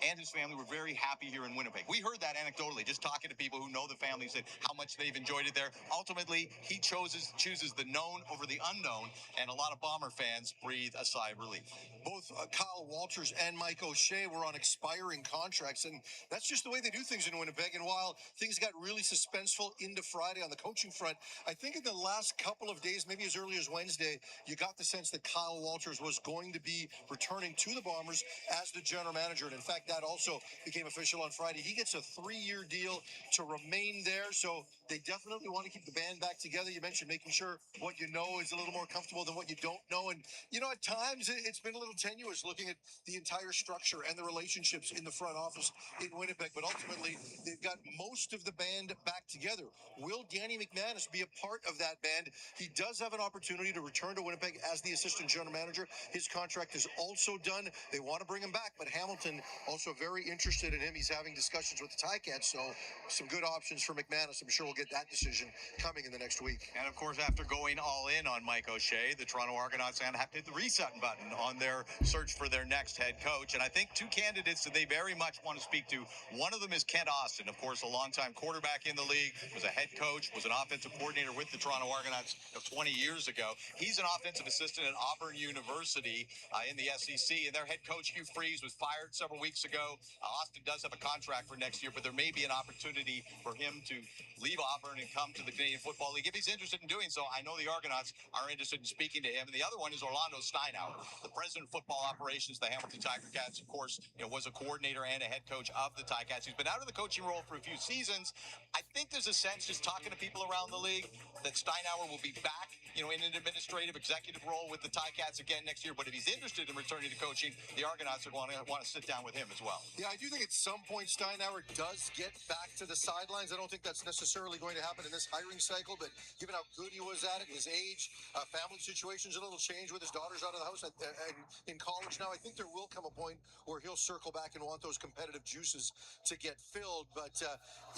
and his family were very happy here in Winnipeg. We heard that anecdotally, just talking to people who know the family, said how much they've enjoyed it there. Ultimately, he chooses the known over the unknown, and a lot of Bomber fans breathe a sigh of relief. Both Kyle Walters and Mike O'Shea were on expiring contracts, and that's just the way they do things in Winnipeg. And while things got really suspenseful into Friday on the coaching front, I think in the last couple of days, maybe as early as Wednesday, you got the sense that Kyle Walters was going to be returning to the Bombers as the general manager. And in fact, that also became official on Friday. He gets a 3-year deal to remain there, so they definitely want to keep the band back together. You mentioned making sure what you know is a little more comfortable than what you don't know. And, at times it's been a little tenuous looking at the entire structure and the relationships in the front office in Winnipeg. But ultimately, they've got most of the band back together. Will Danny McManus be a part of that band? He does have an opportunity to return to Winnipeg as the assistant general manager. His contract is also done. They want to bring him back, but Hamilton also very interested in him. He's having discussions with the Ticats, so some good options for McManus. I'm sure we'll get that decision coming in the next week. And of course, after going all in on Mike O'Shea, the Toronto Argonauts have to hit the reset button on their search for their next head coach. And I think two candidates that they very much want to speak to. One of them is Kent Austin, of course, a longtime quarterback in the league, was a head coach, was an offensive coordinator with the Toronto Argonauts 20 years ago. He's an offensive assistant at Auburn University in the SEC, and their head coach, Hugh Freeze, was fired several weeks ago. Austin does have a contract for next year, but there may be an opportunity for him to leave Auburn and come to the Canadian Football League. If he's interested in doing so, I know the Argonauts are interested in speaking to him. And the other one is Orlando Steinauer, the president of football operations, the Hamilton Tiger Cats, of course, was a coordinator and a head coach of the Ticats. He's been out of the coaching role for a few seasons. I think there's a sense, just talking to people around the league, that Steinauer will be back, in an administrative executive role with the Ticats again next year. But if he's interested in returning to coaching, the Argonauts are going to want to sit down with him as well. Yeah, I do think at some point Steinauer does get back to the sidelines. I don't think that's necessarily going to happen in this hiring cycle, but given how good he was at it, his age, family situation's a little changed with his daughter's out of the house in college now. I think there will come a point where he'll circle back and want those competitive juices to get filled. But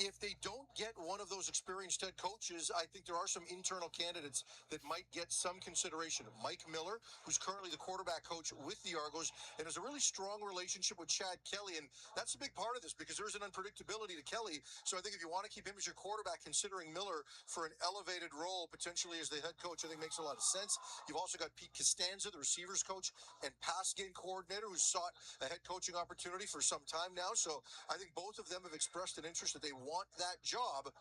if they don't get one of those experienced head coaches, I think there are some internal candidates that might get some consideration. Mike Miller, who's currently the quarterback coach with the Argos and has a really strong relationship with Chad Kelly. And that's a big part of this because there's an unpredictability to Kelly. So I think if you want to keep him as your quarterback, considering Miller for an elevated role, potentially as the head coach, I think makes a lot of sense. You've also got Pete Costanza, the receivers coach and pass game coordinator, who's sought a head coaching opportunity for some time now. So I think both of them have expressed an interest that they want that job.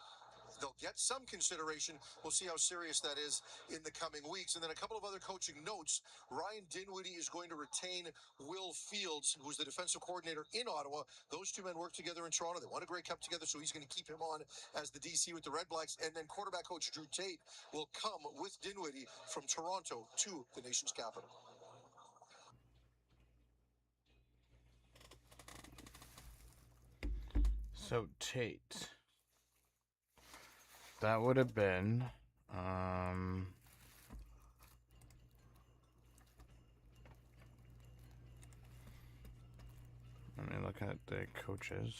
They'll get some consideration. We'll see how serious that is in the coming weeks. And then a couple of other coaching notes. Ryan Dinwiddie is going to retain Will Fields, who's the defensive coordinator in Ottawa. Those two men work together in Toronto. They won a Grey Cup together, so he's going to keep him on as the DC with the Red Blacks. And then quarterback coach Drew Tate will come with Dinwiddie from Toronto to the nation's capital. So Tate. That would have been, let me look at the coaches.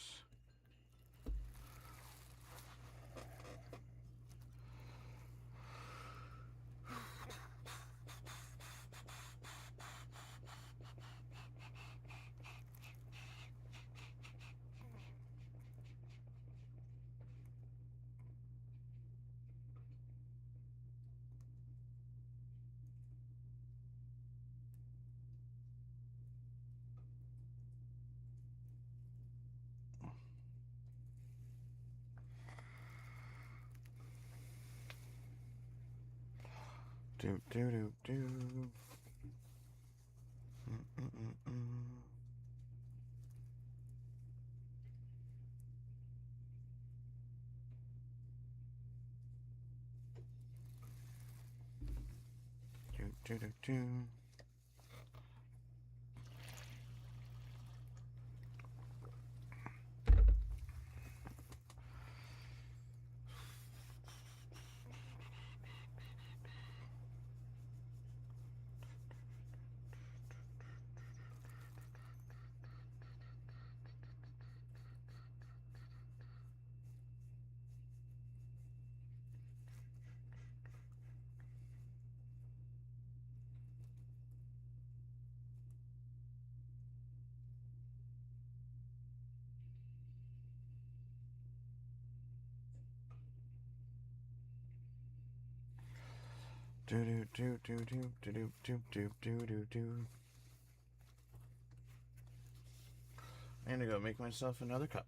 Do do do do. Do do do do. Do do do do do do do do do do do. I'm gonna go make myself another cup.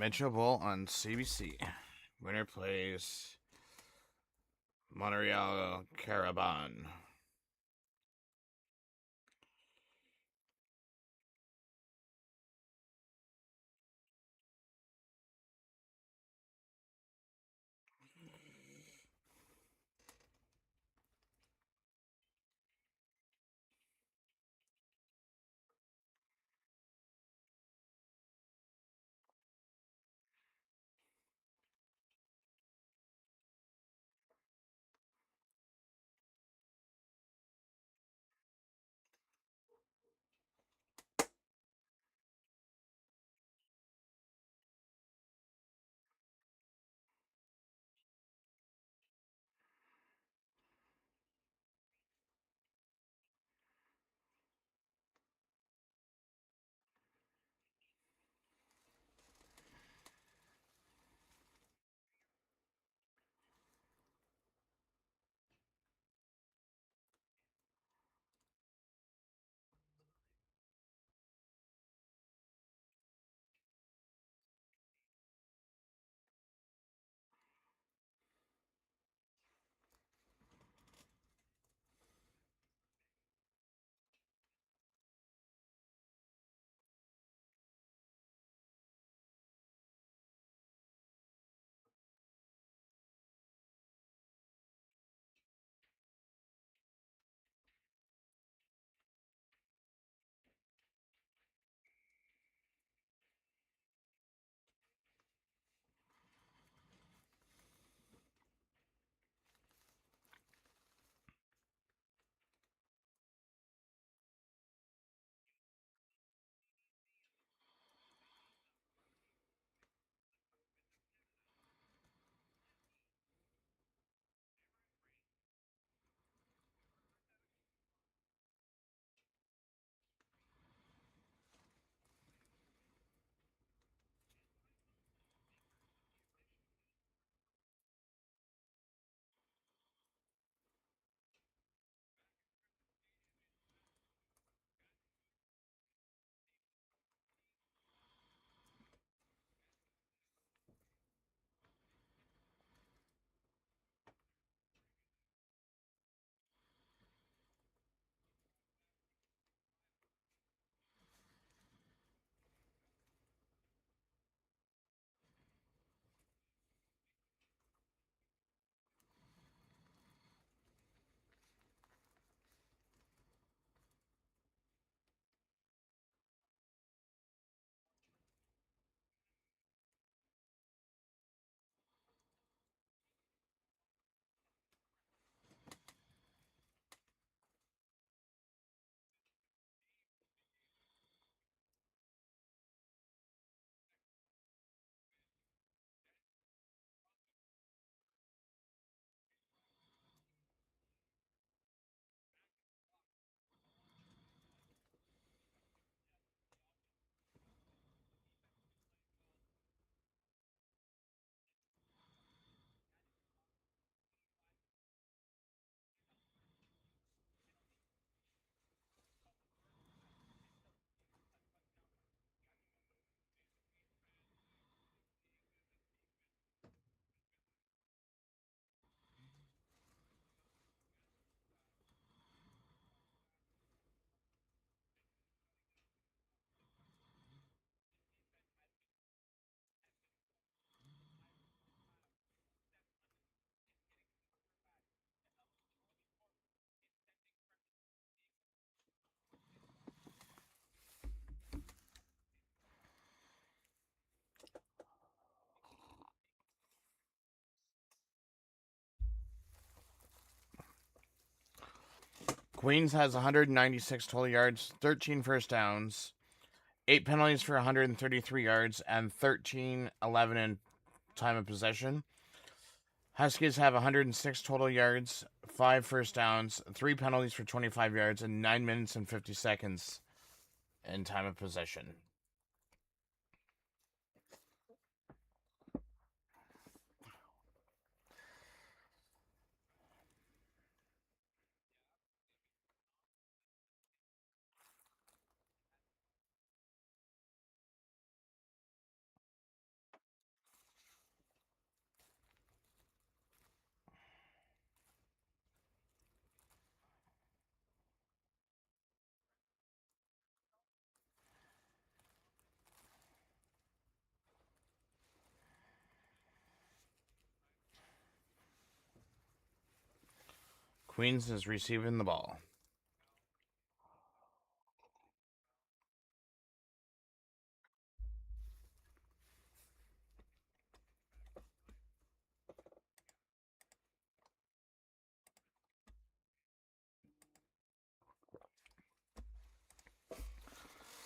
Metro Bowl on CBC. Winner plays Montreal Carabin. Queens has 196 total yards, 13 first downs, 8 penalties for 133 yards, and 13-11 in time of possession. Huskies have 106 total yards, 5 first downs, 3 penalties for 25 yards, and 9 minutes and 50 seconds in time of possession. Queens is receiving the ball.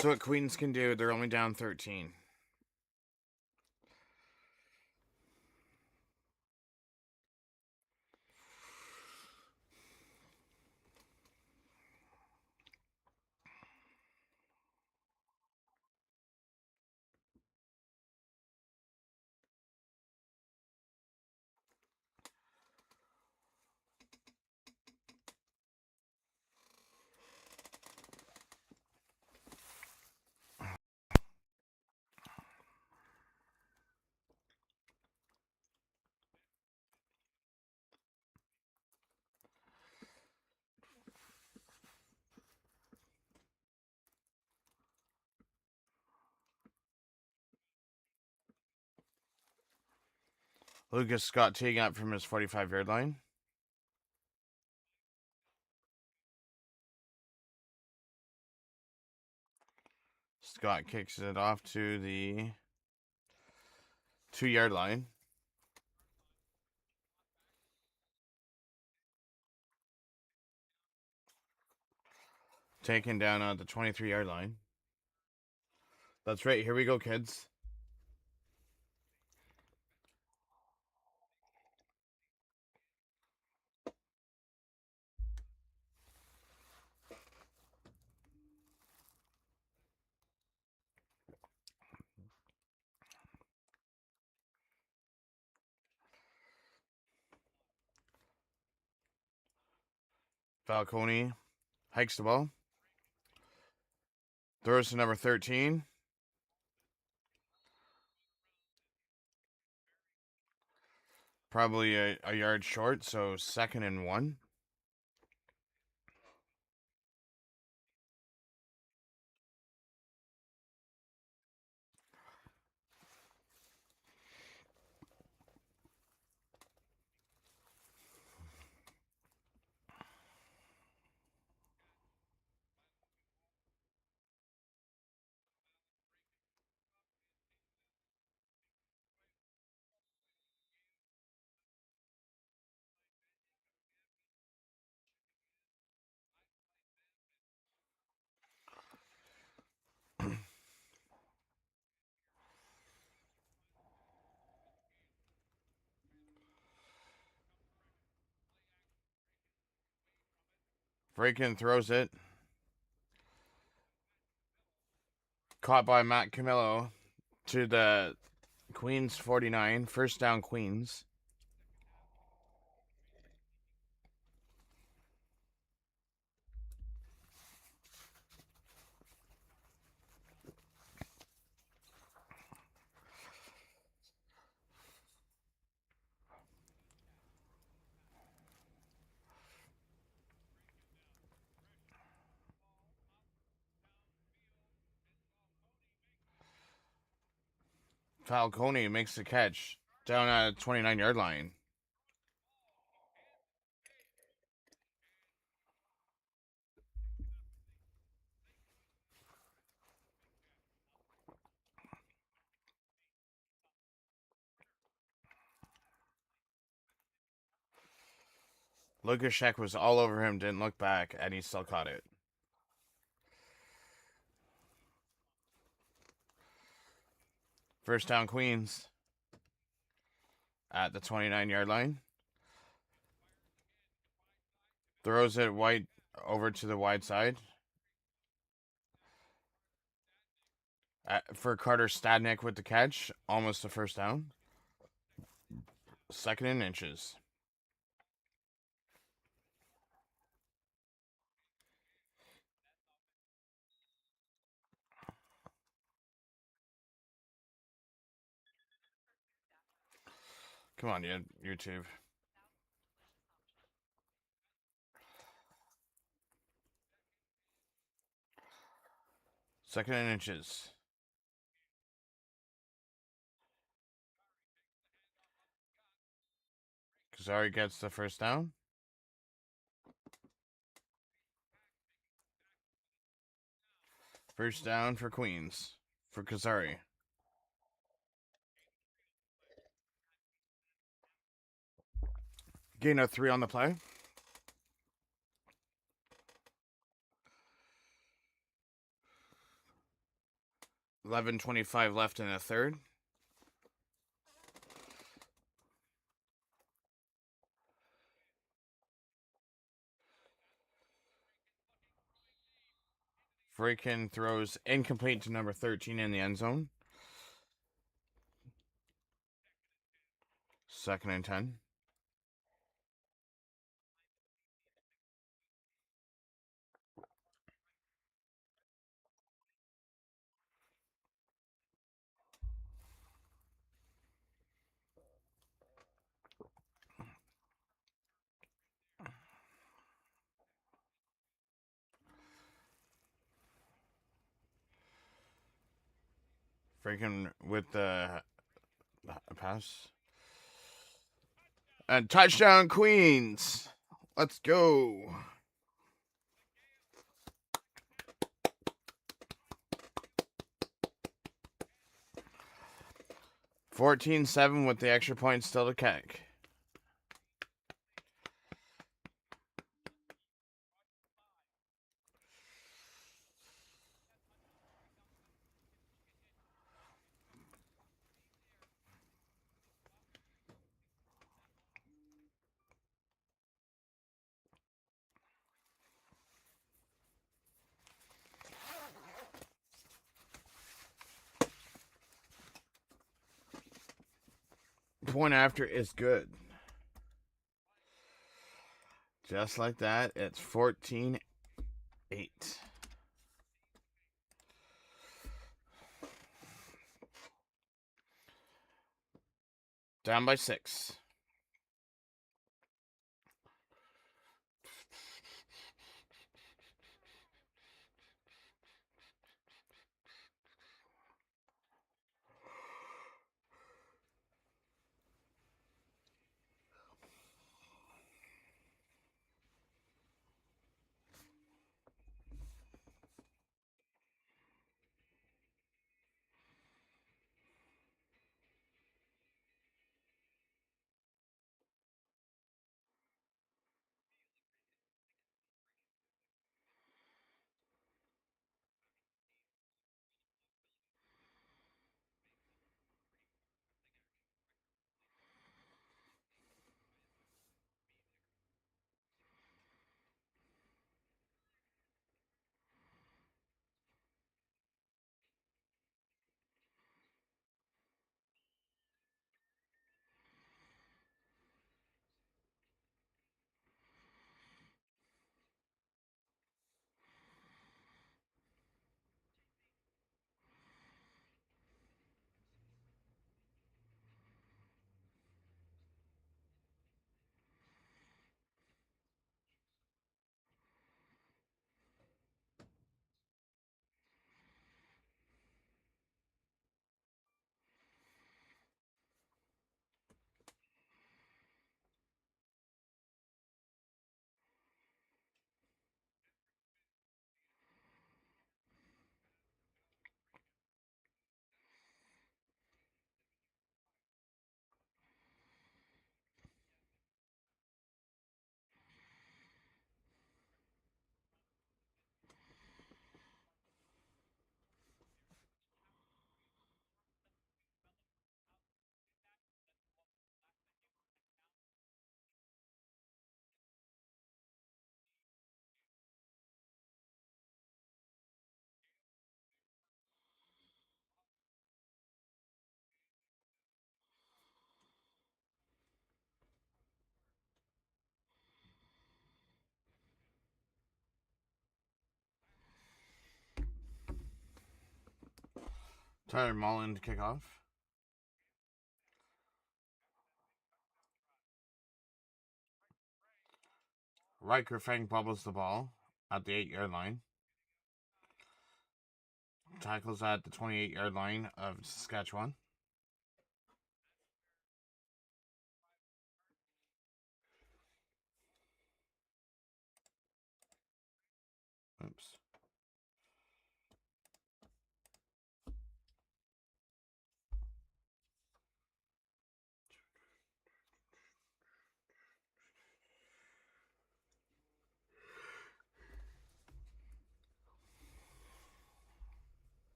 So what Queens can do, they're only down 13. Lucas Scott taking up from his 45-yard line. Scott kicks it off to the 2-yard line. Taken down on the 23-yard line. That's right. Here we go, kids. Falcone hikes the ball. Throws to number 13. Probably a yard short, so 2nd and 1. Breakin throws it. Caught by Matt Camillo to the Queens 49. First down, Queens. Falcone makes the catch down at the 29-yard line. Lukashek was all over him, didn't look back, and he still caught it. First down, Queens at the 29-yard line. Throws it wide over to the wide side. For Carter Stadnick with the catch. Almost a first down. 2nd and inches. Come on, YouTube. Second and inches. Kazari gets the first down. First down for Queens. For Kazari. Gain of 3 on the play. 11:25 left in the third. Freakin throws incomplete to number 13 in the end zone. 2nd and 10. Freaking with the pass. And touchdown, Queens. Let's go. $14-7 with the extra point still to kick. Point after is good. Just like that, it's 14-8. Down by 6. Tyler Mullen to kick off. Riker Fang bubbles the ball at the 8-yard line. Tackles at the 28-yard line of Saskatchewan. Oops.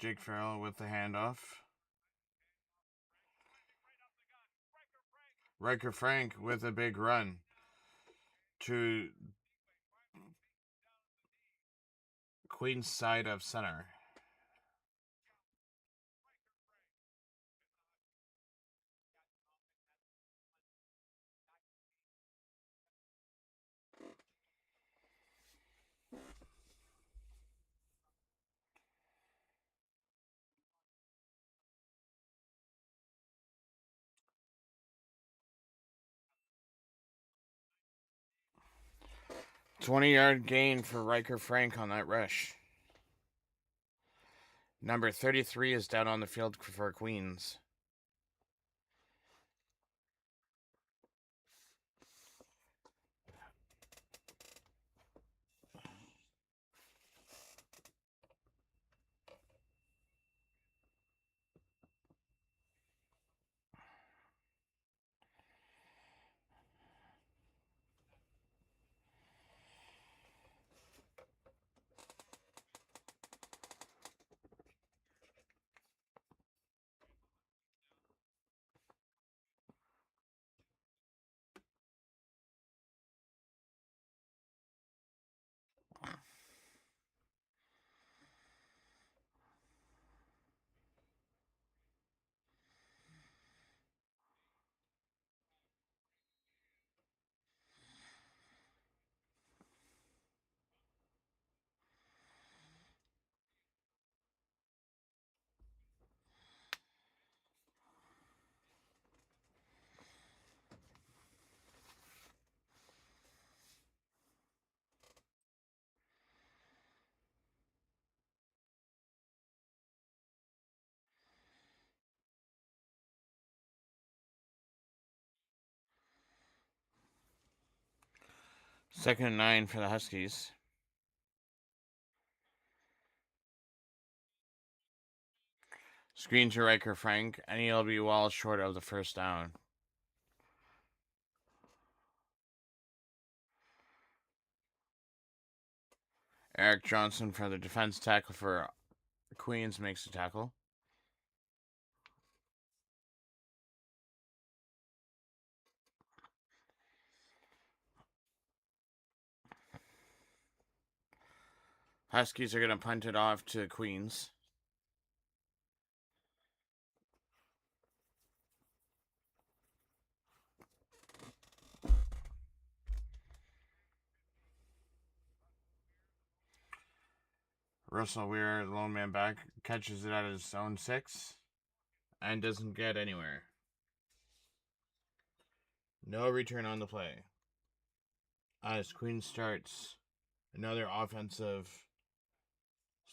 Jake Farrell with the handoff. Riker Frank with a big run to Queen's side of center. "20-yard gain for Riker Frank on that rush. Number 33 is down on the field for Queens. Second and 9 for the Huskies. Screen to Riker Frank, and he'll be well short of the first down. Eric Johnson for the defense tackle for Queens makes the tackle. Huskies are going to punt it off to Queens. Russell Weir, the lone man back, catches it at his own 6 and doesn't get anywhere. No return on the play. As Queens starts another offensive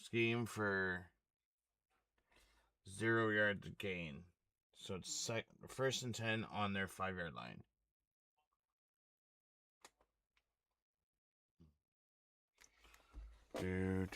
scheme for 0-yard gain. So it's first and 10 on their 5-yard line. Do.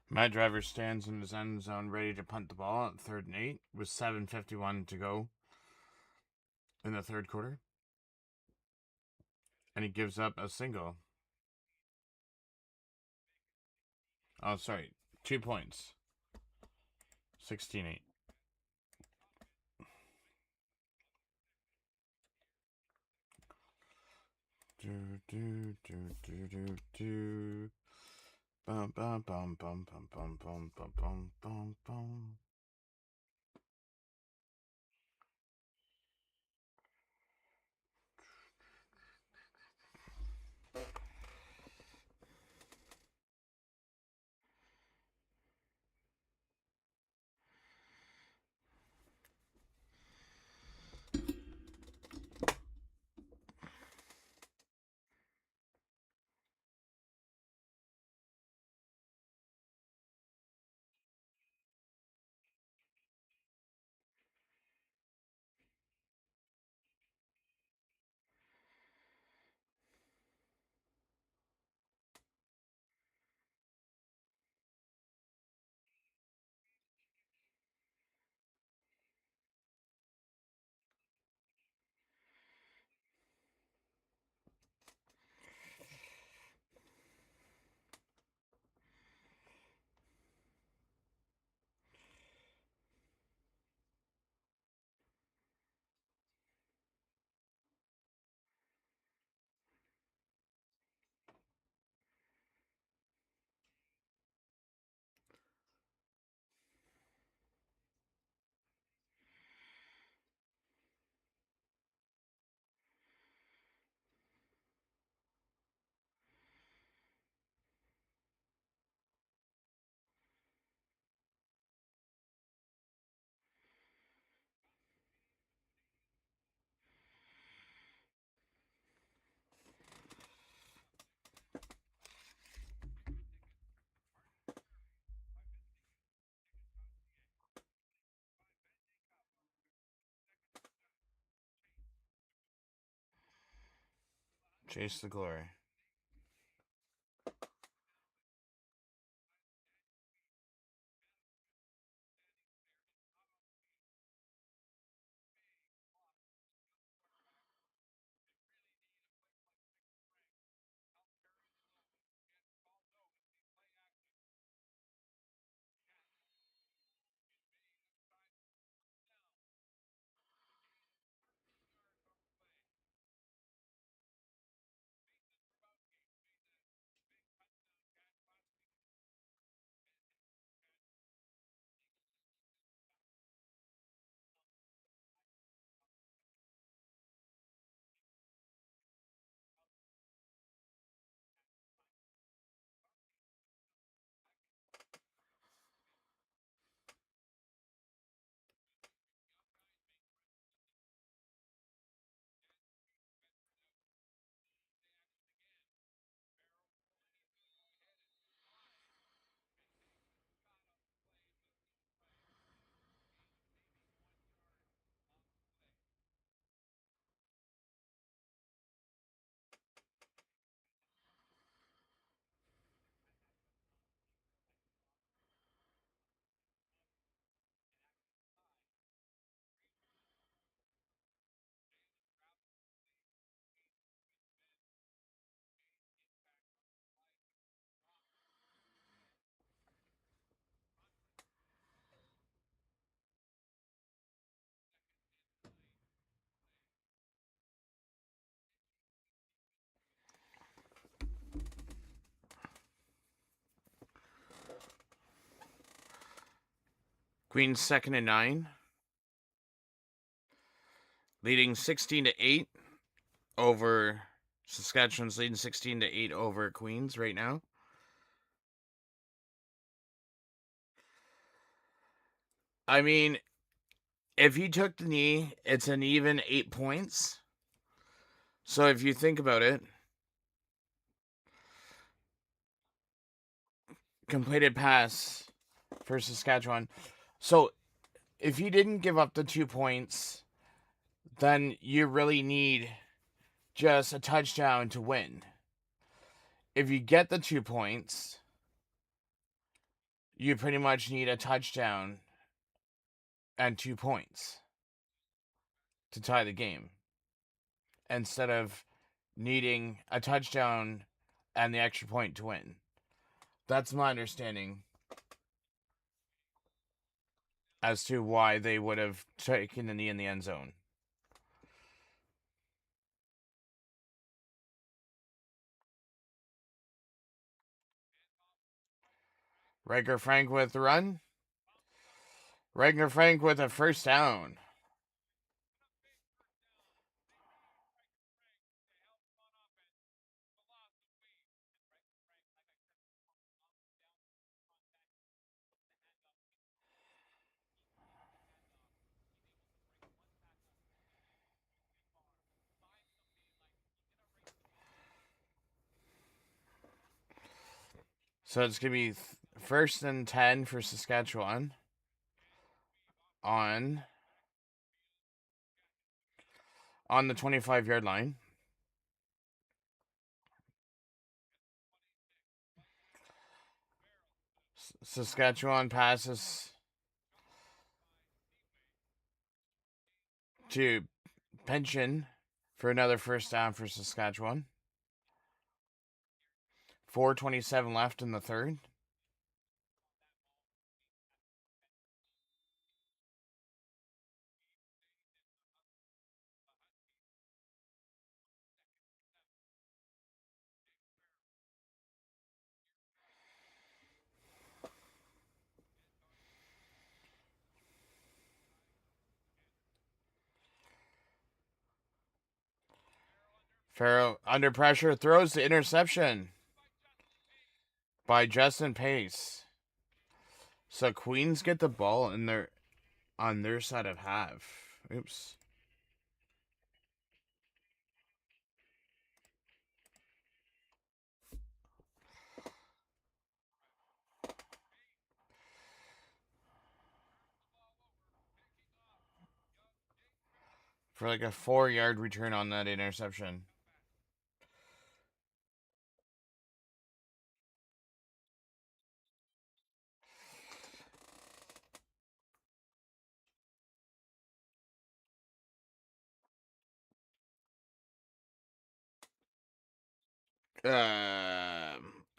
Matt Driver stands in his end zone ready to punt the ball at 3rd and 8 with 7:51 to go in the third quarter. And he gives up a single. Oh, sorry. 2 points. 16-8. Bum, bum, bum, bum, bum, bum, bum, bum, bum, bum, bum. Chase the glory. Queens 2nd and 9. Leading 16-8 over Saskatchewan's leading 16-8 over Queens right now. I mean, if he took the knee, it's an even 8 points. So if you think about it, completed pass for Saskatchewan. So if you didn't give up the 2 points, then you really need just a touchdown to win. If you get the 2 points, you pretty much need a touchdown and 2 points to tie the game instead of needing a touchdown and the extra point to win. That's my understanding as to why they would have taken the knee in the end zone. Rager Frank with the run. Rager Frank with a first down. So it's going to be first and 10 for Saskatchewan on the 25-yard line. Saskatchewan passes to Pension for another first down for Saskatchewan. 4:27 left in the third. Farrell under pressure throws the interception by Justin Pace. So Queens get the ball in their on their side of half. Oops. For like a 4-yard return on that interception.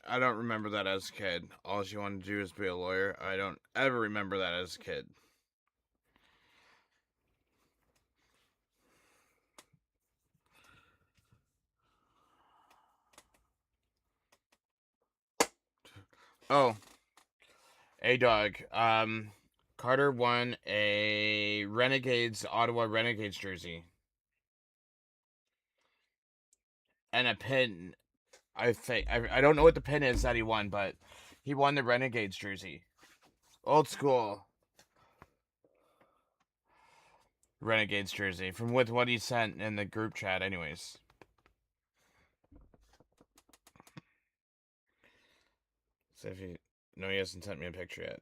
I don't remember that as a kid. All you want to do is be a lawyer. I don't ever remember that as a kid. Oh, A-Dog. Carter won a Ottawa Renegades jersey. And a pin. I think I don't know what the pin is that he won, but he won the Renegades jersey. Old school Renegades jersey from with what he sent in the group chat anyways. So if you no, he hasn't sent me a picture yet.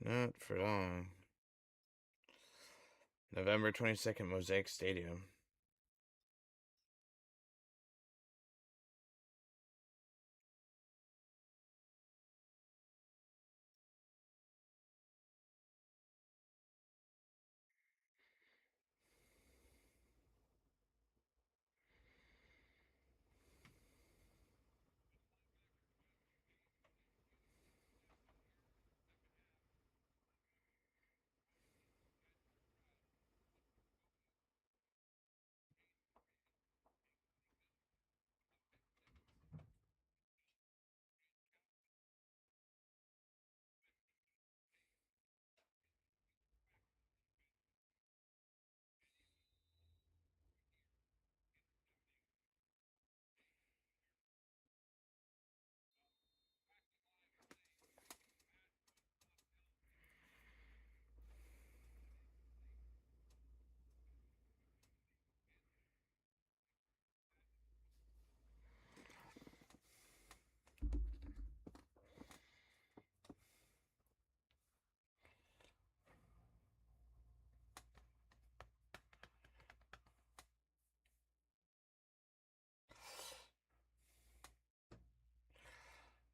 Not for long. November 22nd, Mosaic Stadium.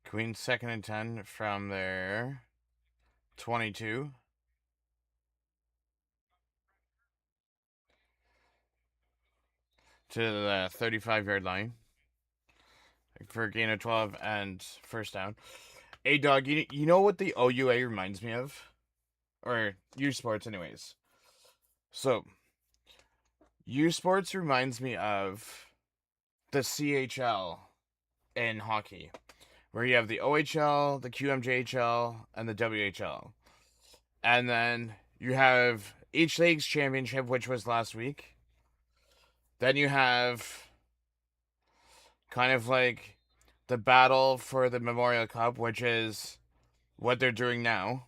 Queens second and 10 from their 22 to the 35-yard line for a gain of 12 and first down. Hey, dog, you know what the OUA reminds me of? Or U Sports, anyways. So, U Sports reminds me of the CHL in hockey, where you have the OHL, the QMJHL, and the WHL. And then you have each league's championship, which was last week. Then you have kind of like the battle for the Memorial Cup, which is what they're doing now,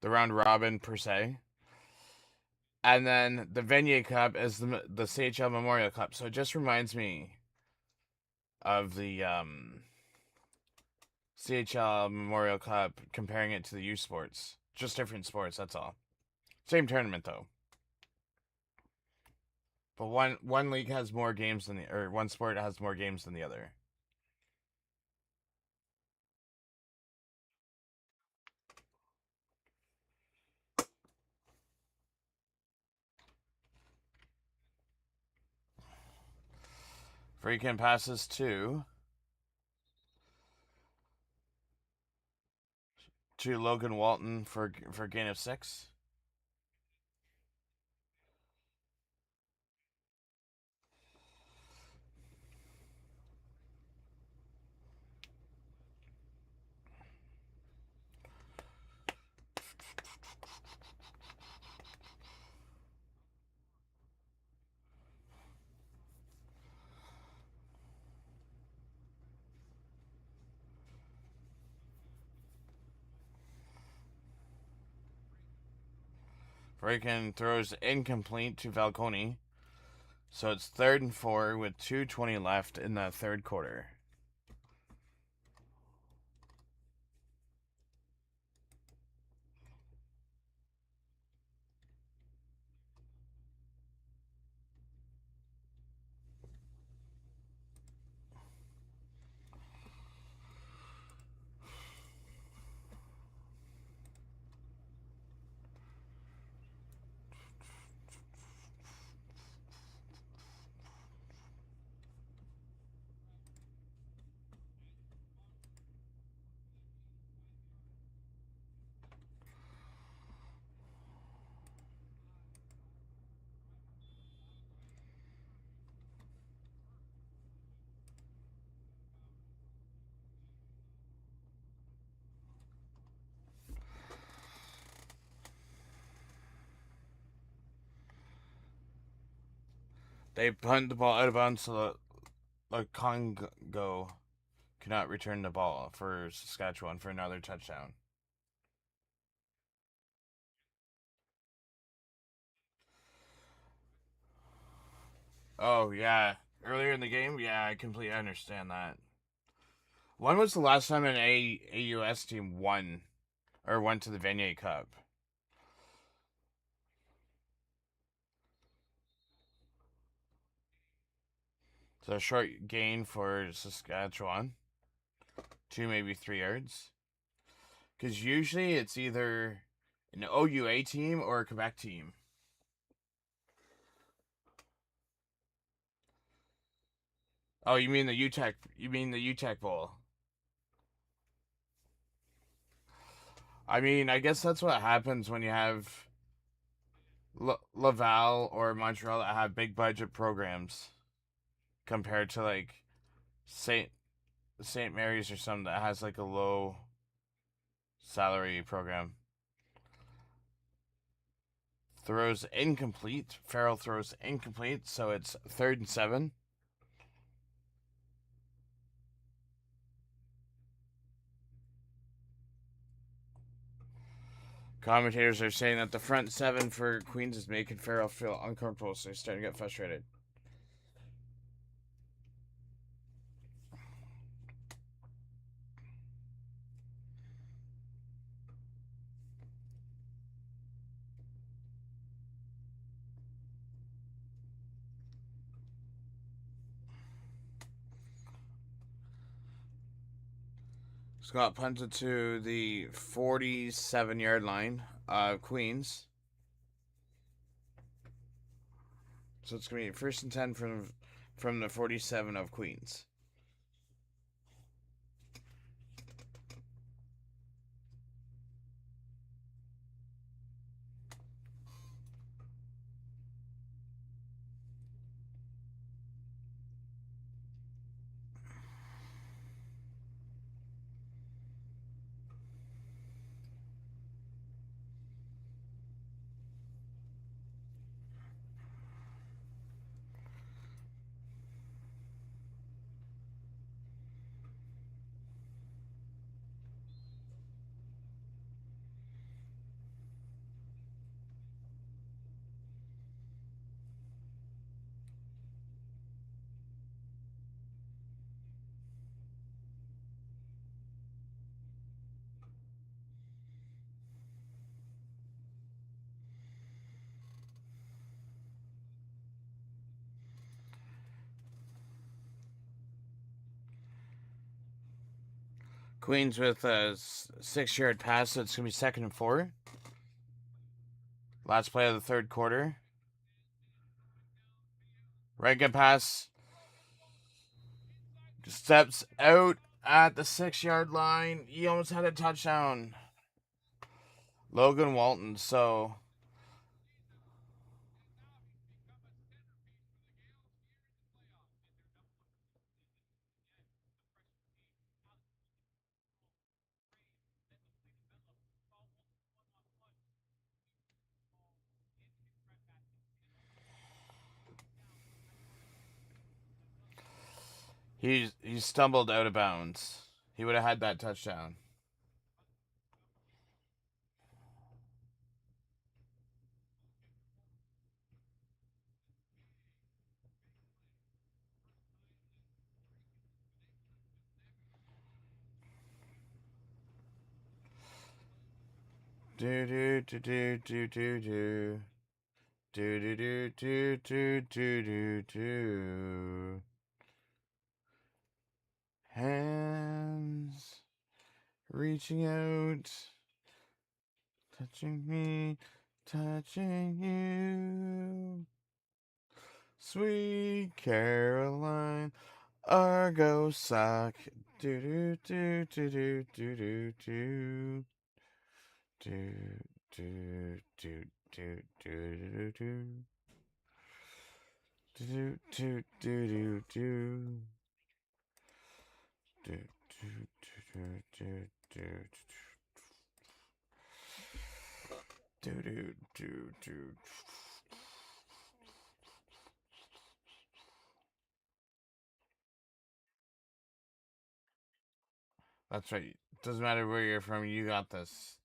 the round robin per se. And then the Venier Cup is the CHL Memorial Cup. So it just reminds me of the CHL Memorial Cup, comparing it to the U Sports. Just different sports, that's all. Same tournament though. But one league has more games than or one sport has more games than the other. Freaking passes to Logan Walton for gain of 6. Freaking throws incomplete to Valconi. So it's 3rd and 4 with 2:20 left in the third quarter. They punt the ball out of bounds so the Congo cannot return the ball for Saskatchewan for another touchdown. Oh, yeah. Earlier in the game? Yeah, I completely understand that. When was the last time an AUS team won or went to the Vanier Cup? So a short gain for Saskatchewan. 2, maybe 3 yards. Because usually it's either an OUA team or a Quebec team. Oh, you mean the UTEC? You mean the UTEC Bowl? I mean, I guess that's what happens when you have Laval or Montreal that have big budget programs compared to like Saint Mary's or something that has like a low salary program. Throws incomplete. Farrell throws incomplete, so it's 3rd and 7. Commentators are saying that the front 7 for Queens is making Farrell feel uncomfortable, so he's starting to get frustrated. Scott punted to the 47-yard line of Queens. So it's going to be 1st and 10 from the 47 of Queens. Queens with a 6-yard pass, so it's going to be 2nd and 4. Last play of the third quarter. Right good pass. Steps out at the 6-yard line. He almost had a touchdown. Logan Walton, so he stumbled out of bounds. He would have had that touchdown. Do do do do do do do. Do do do do do do do do. Hands reaching out, touching me, touching you. Sweet Caroline, Argo sock. Do do do do do do do do. Do do do do do do do. Do do do do do. Do do do do do do do do do. That's right. Doesn't matter where you're from, you got this.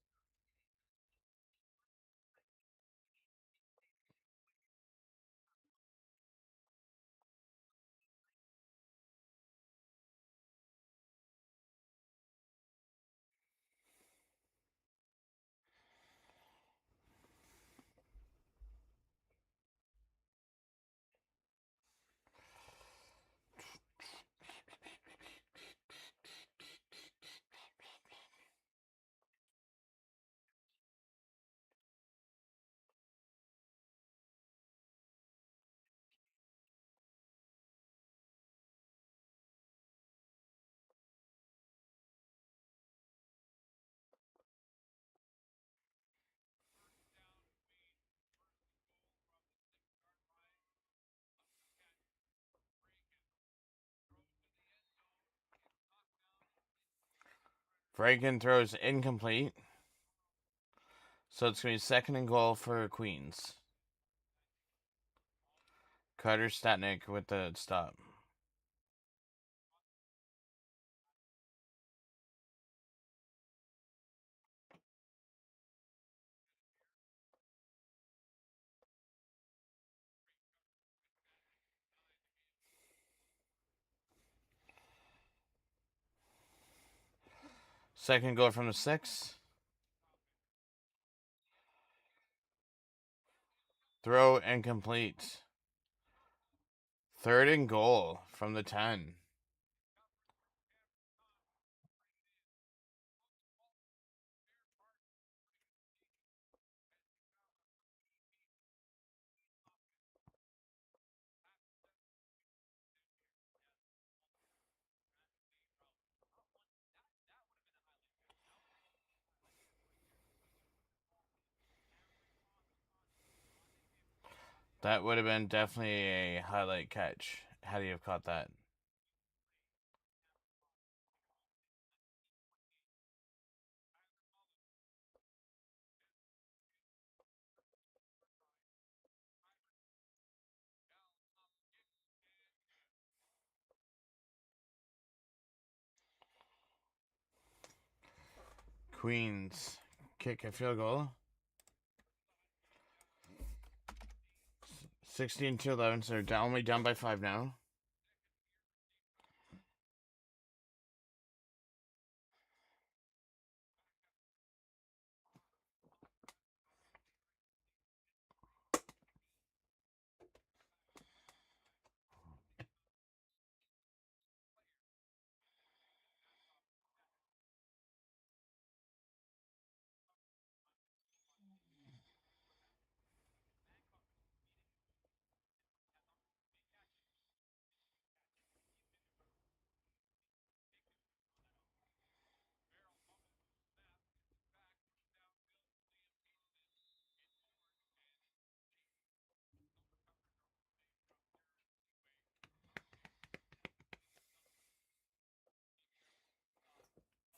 Franken throws incomplete. So it's going to be 2nd and goal for Queens. Carter Statnick with the stop. Second goal from the 6. Throw incomplete. 3rd and goal from the 10. That would have been definitely a highlight catch had he have caught that. Queens kick a field goal. 16-11, so they're only down by 5 now.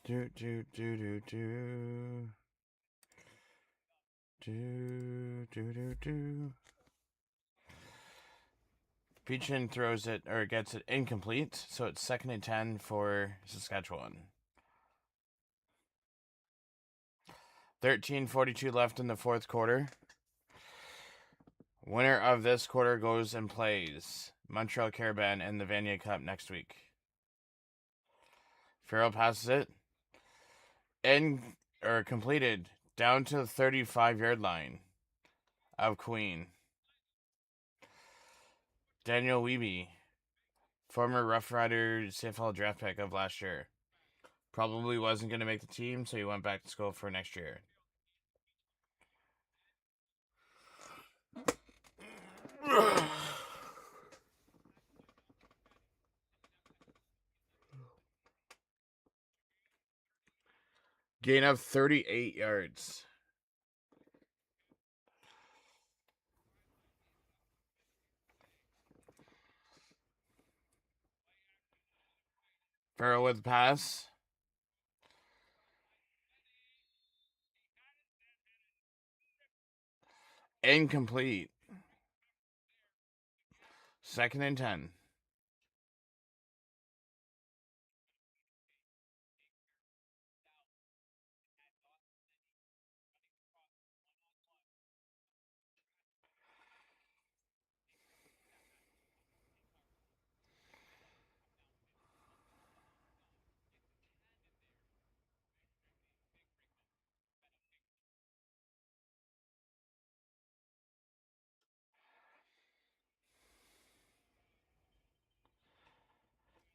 Do do do do do do do do do. Peachin throws it or gets it incomplete, so it's 2nd and 10 for Saskatchewan. 13:42 left in the fourth quarter. Winner of this quarter goes and plays Montreal Carabin in the Vanier Cup next week. Farrell passes it in or completed down to the 35-yard line of Queen. Daniel Wiebe, former Rough Rider CFL draft pick of last year, probably wasn't going to make the team, so he went back to school for next year. Gain of 38 yards. Farrell with the pass. Incomplete. 2nd and 10.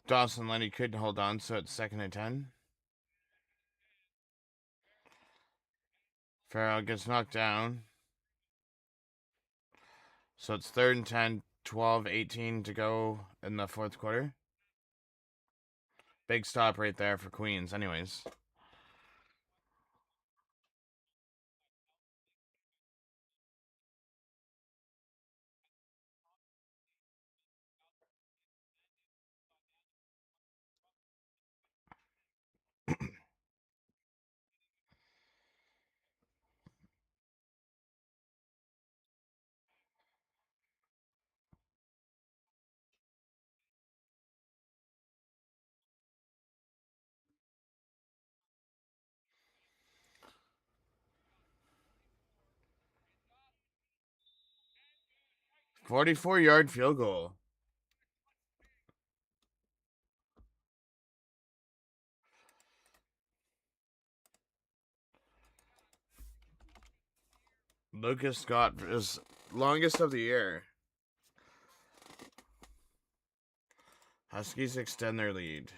Dawson Lenny couldn't hold on, so it's 2nd and 10. Farrell gets knocked down. So it's 3rd and 10, 12-18 to go in the fourth quarter. Big stop right there for Queens, anyways. $44-yard field goal. Lucas Scott is longest of the year. Huskies extend their lead.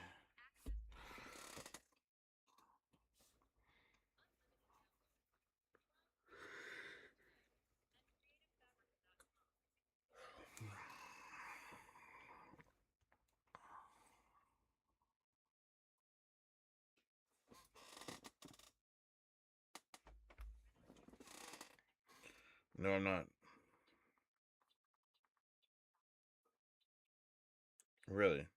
No, I'm not. Really?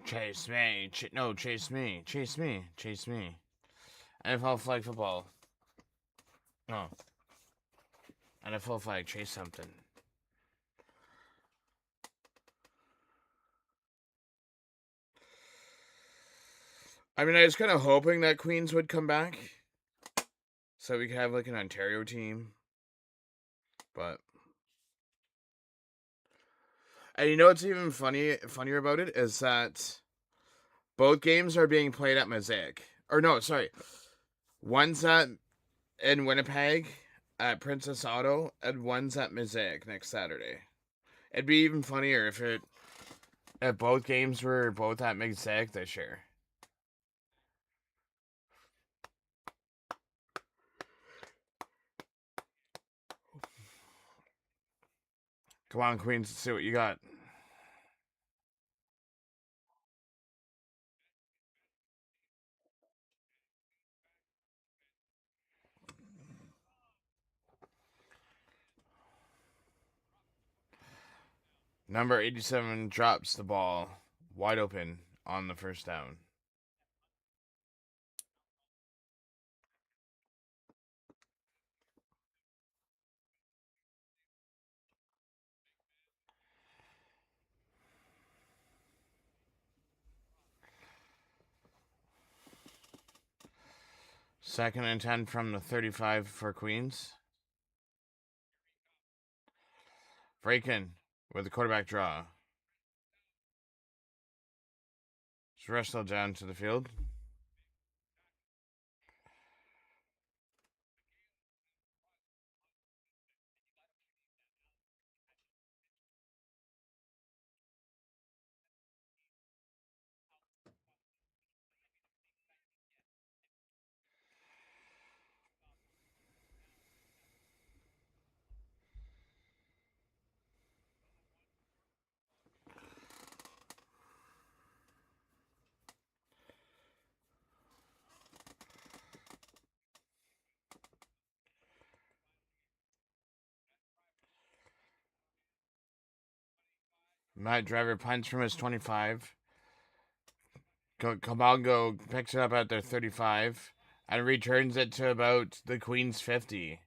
Chase me. No, chase me. Chase me. Chase me. NFL flag football. No. NFL flag. Chase something. I mean, I was kind of hoping that Queens would come back. So we could have like an Ontario team. But. And you know what's even funnier about it is that both games are being played at Mosaic. Or no, sorry. One's at in Winnipeg at Princess Auto, and one's at Mosaic next Saturday. It'd be even funnier if both games were both at Mosaic this year. Come on, Queens, let's see what you got. Number 87 drops the ball wide open on the first down. Second and 10 from the 35 for Queens. Breakin with the quarterback draw. Wrestled down to the field. Matt Driver punts from his 25. Cabalgo picks it up at their 35 and returns it to about the Queen's 50.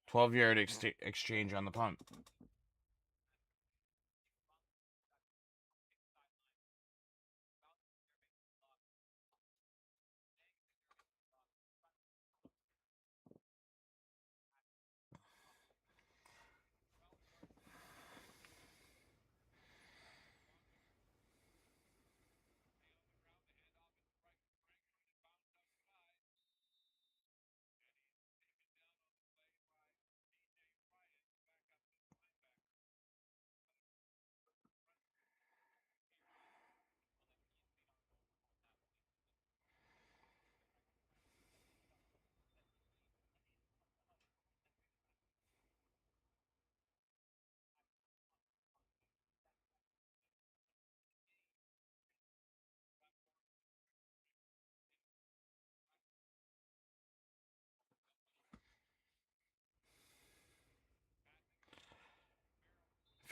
Twelve-yard exchange on the punt.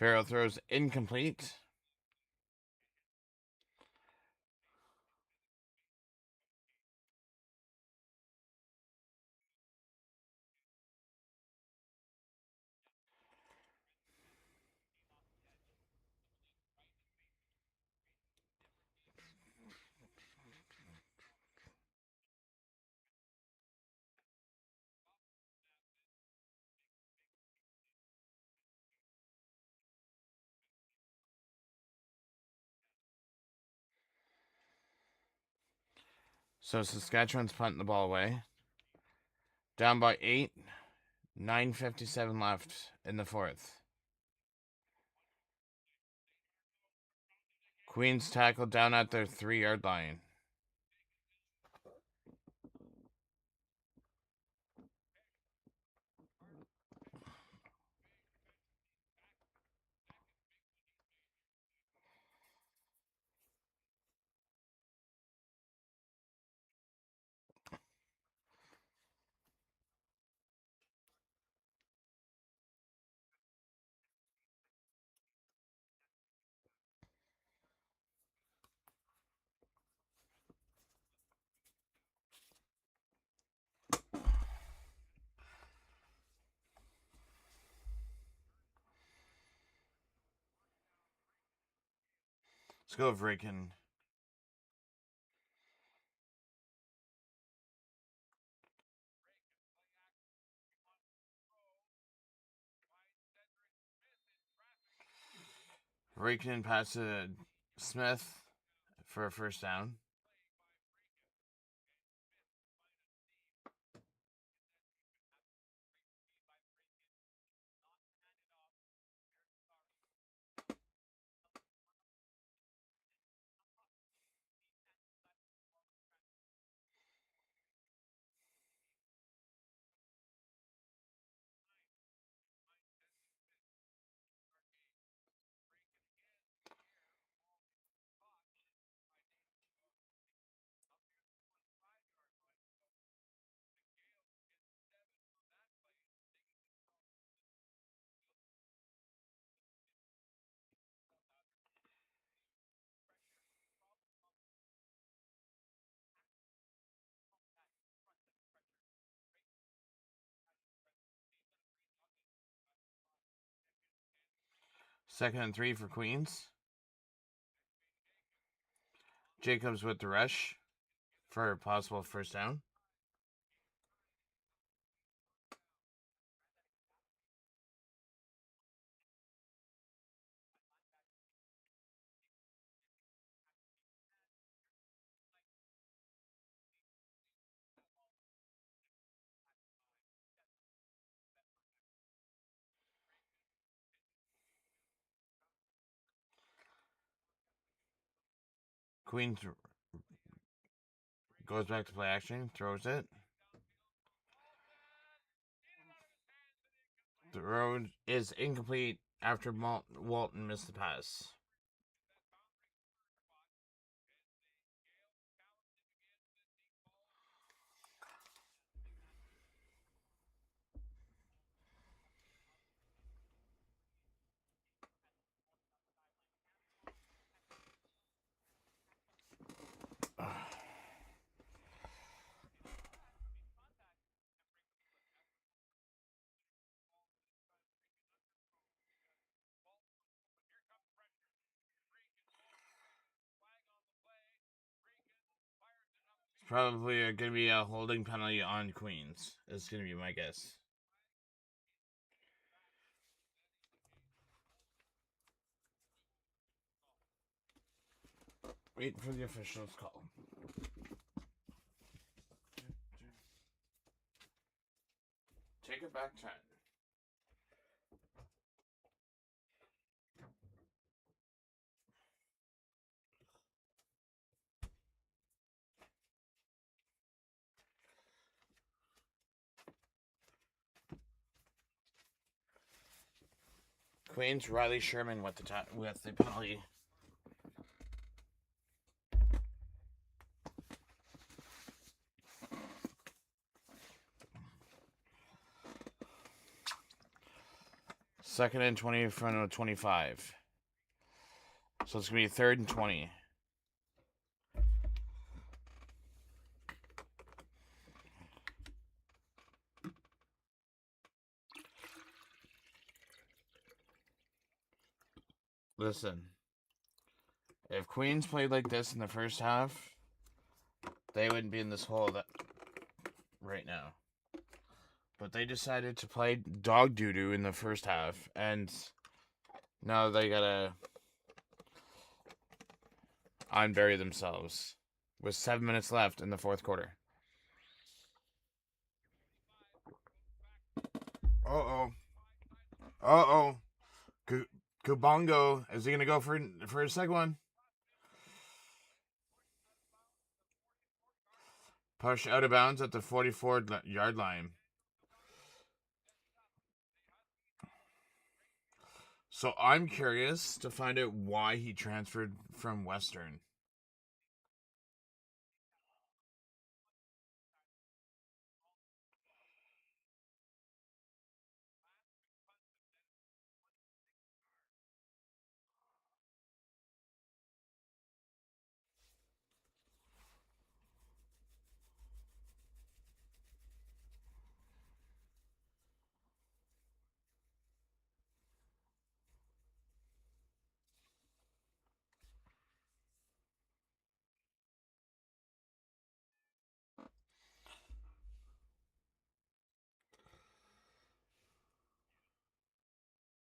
Farrell throws incomplete. So Saskatchewan's punting the ball away. Down by 8. 9:57 left in the fourth. Queens tackled down at their 3-yard line. Let's go with Ricken. Ricken passes to Smith for a first down. Second and 3 for Queens. Jacobs with the rush for a possible first down. Queens goes back to play action, throws it. The road is incomplete after Walton missed the pass. It's probably going to be a holding penalty on Queens. Is going to be my guess. Wait for the official's call. Take it back 10. Queens, Riley Sherman with the penalty. Second and 20 in front of 25. So it's going to be 3rd and 20. Listen, if Queens played like this in the first half, they wouldn't be in this hole right now. But they decided to play dog doo-doo in the first half, and now they gotta unbury themselves. with 7 minutes left in the fourth quarter. Uh-oh. Uh-oh. Kubongo, is he going to go for his second one? Push out of bounds at the 44-yard line. So I'm curious to find out why he transferred from Western.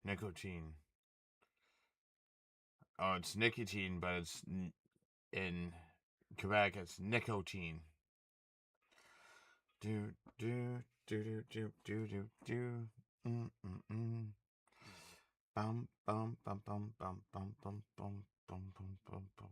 Nicotine. Oh, it's nicotine, but it's in Quebec, it's nicotine. Do do do do do do do do. Bum bum bum bum bum bum bum bum bum bum bum bum.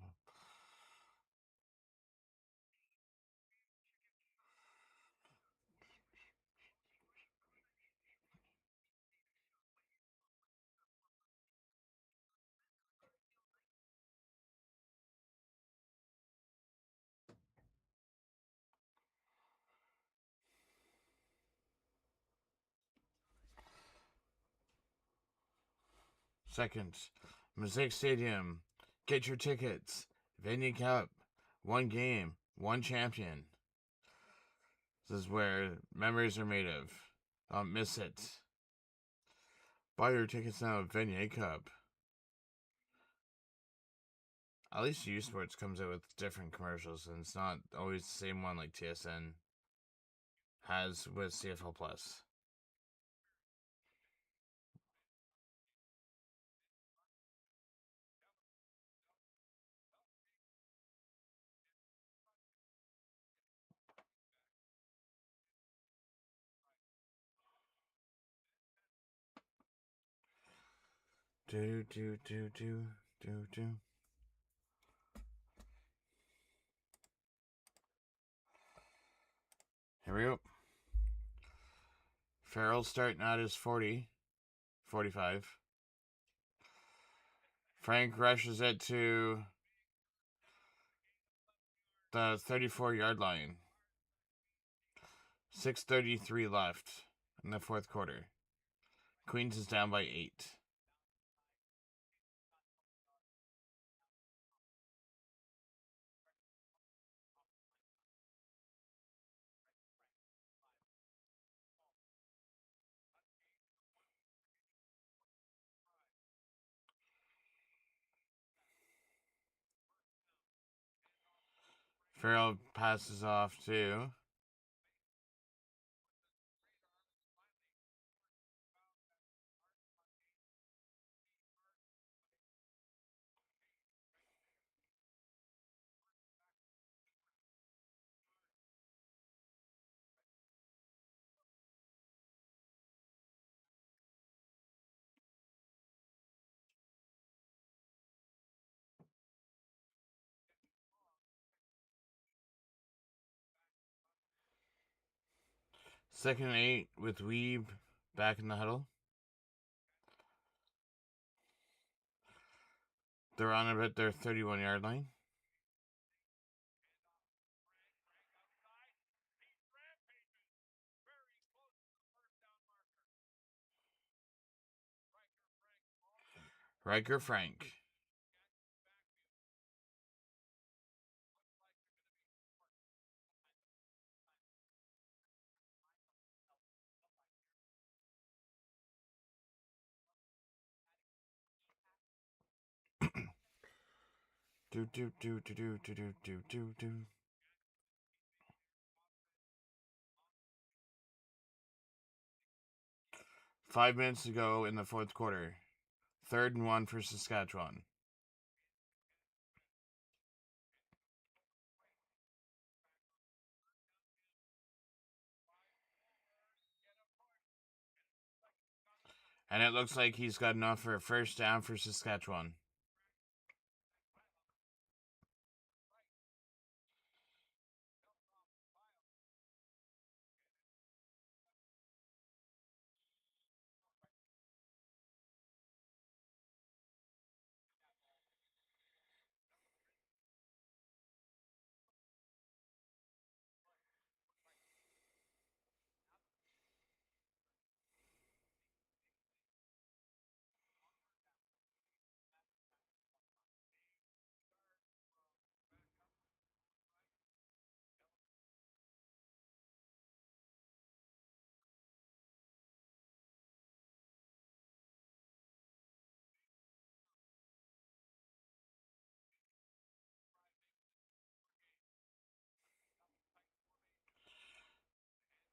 Second, Mosaic Stadium. Get your tickets. Vanier Cup. One game, one champion. This is where memories are made of. Don't miss it. Buy your tickets now at Vanier Cup. At least U Sports comes out with different commercials, and it's not always the same one like TSN has with CFL Plus. Do do do do do do. Here we go. Farrell starting at his 40, 45. Frank rushes it to the 34-yard line. 6:33 left in the fourth quarter. Queens is down by 8. Farrell passes off to second and 8 with Weeb back in the huddle. They're on about their 31-yard line. Riker Frank. Do do do do do do do do do do. Five minutes to go in the fourth quarter. 3rd and 1 for Saskatchewan. And it looks like he's got enough for a first down for Saskatchewan.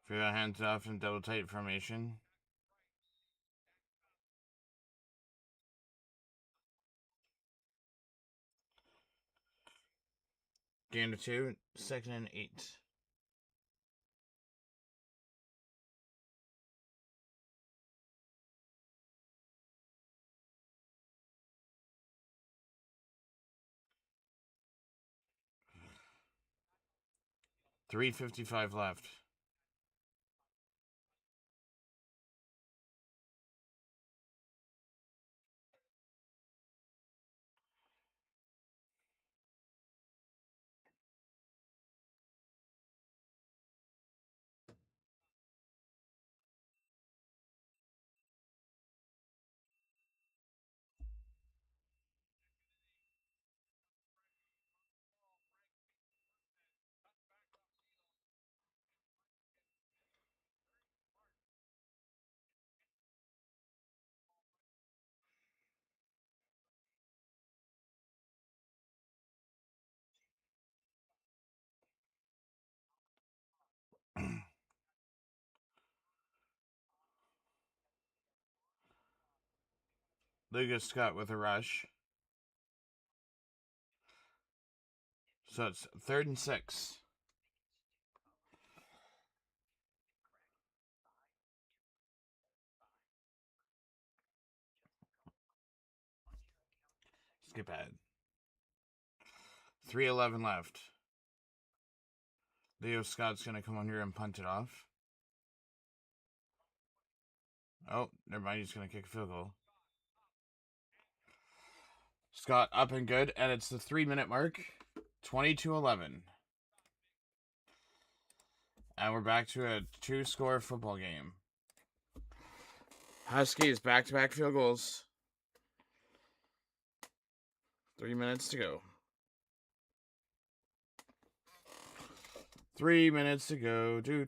Feel hands off in double tight formation. Gain to 2, 2nd and 8. $3:55 left. Lucas Scott with a rush. So it's 3rd and 6. Skip ahead. 3:11 left. Leo Scott's going to come on here and punt it off. Oh, never mind. He's going to kick a field goal. Scott up and good, and it's the 3-minute mark. 22-11. And we're back to a 2-score football game. Huskies back-to-back field goals. 3 minutes to go. 3 minutes to go. Do.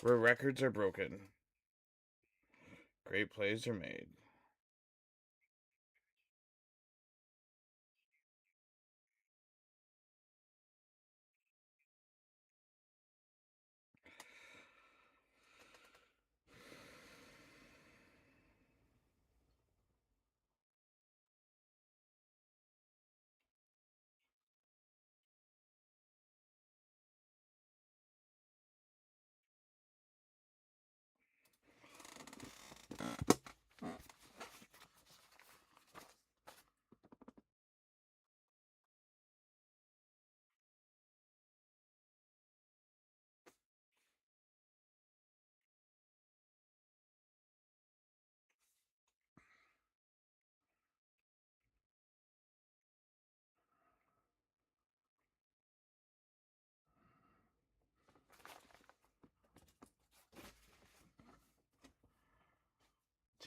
Where records are broken, great plays are made.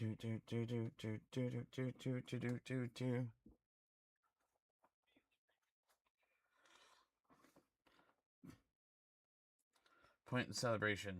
Do. Point in celebration.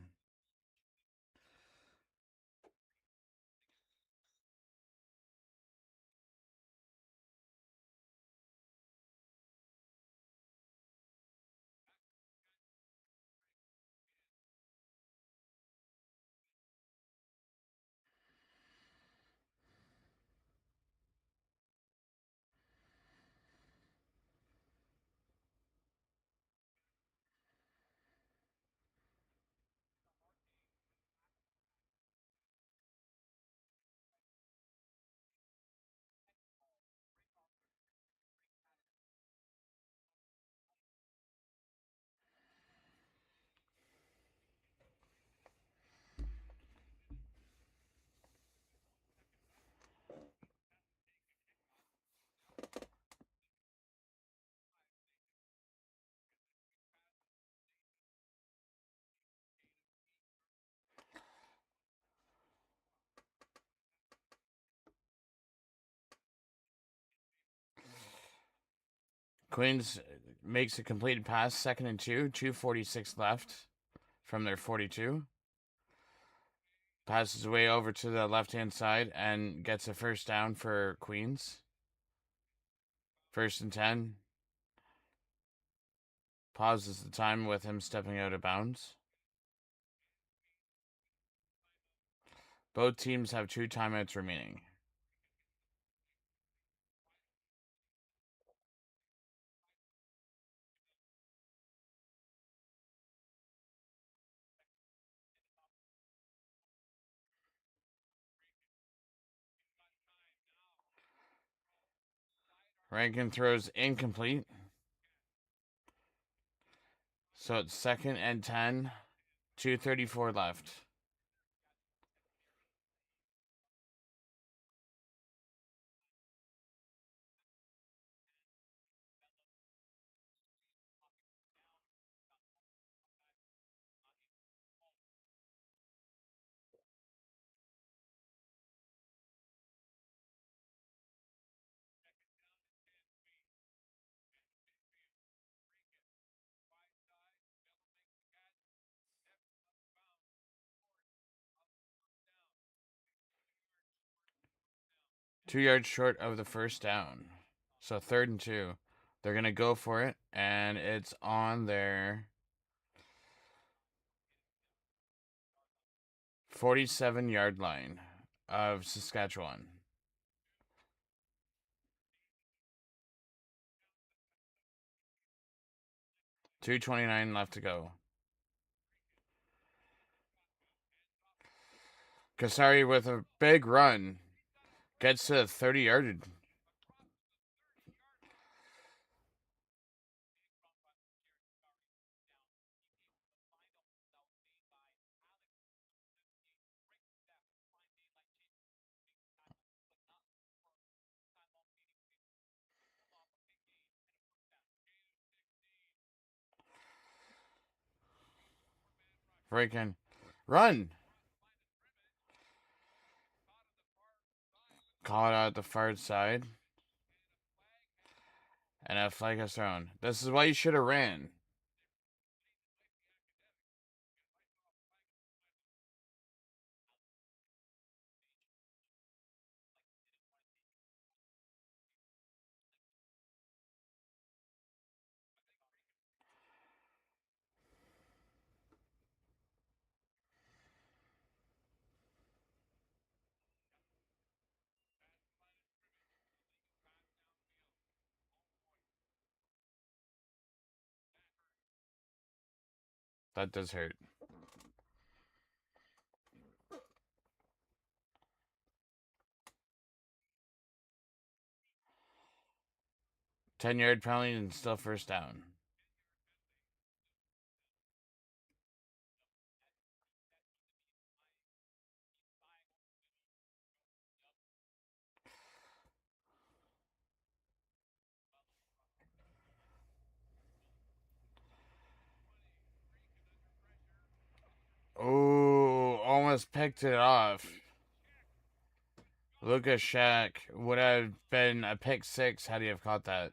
Queens makes a completed pass, 2nd and 2, 2:46 left from their 42. Passes way over to the left-hand side and gets a first down for Queens. 1st and 10. Pauses the time with him stepping out of bounds. Both teams have 2 timeouts remaining. Rankin throws incomplete. So it's 2nd and 10, 2:34 left. Two yards short of the first down. So 3rd and 2. They're going to go for it, and it's on their 47-yard line of Saskatchewan. 2:29 left to go. Kasari with a big run gets to the 30-yard. Breaking. Run! Caught out the far side. And a flag is thrown. This is why you should have ran. That does hurt. Ten-yard penalty and still first down. Oh, almost picked it off. Lucas Shack would have been a pick 6 had he have caught that.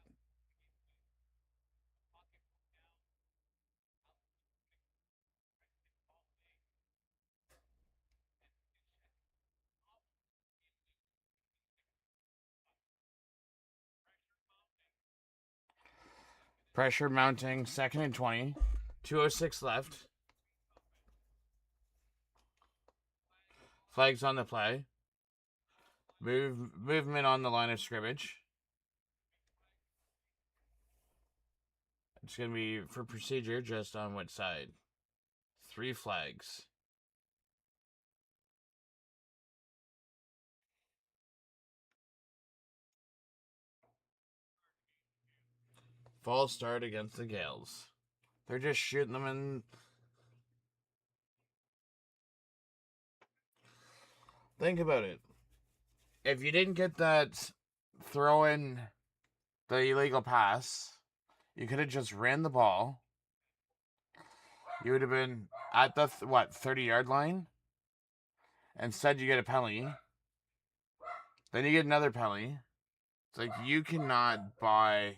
Pressure mounting, 2nd and 20. 2:06 left. Flags on the play. Movement on the line of scrimmage. It's going to be for procedure just on which side. 3 flags. False start against the Gales. They're just shooting them in. Think about it. If you didn't get that throw in the illegal pass, you could have just ran the ball. You would have been at the 30-yard line. Instead, you get a penalty. Then you get another penalty. It's like you cannot buy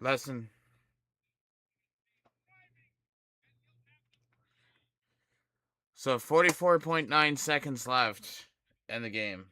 Lesson. So 44.9 seconds left in the game.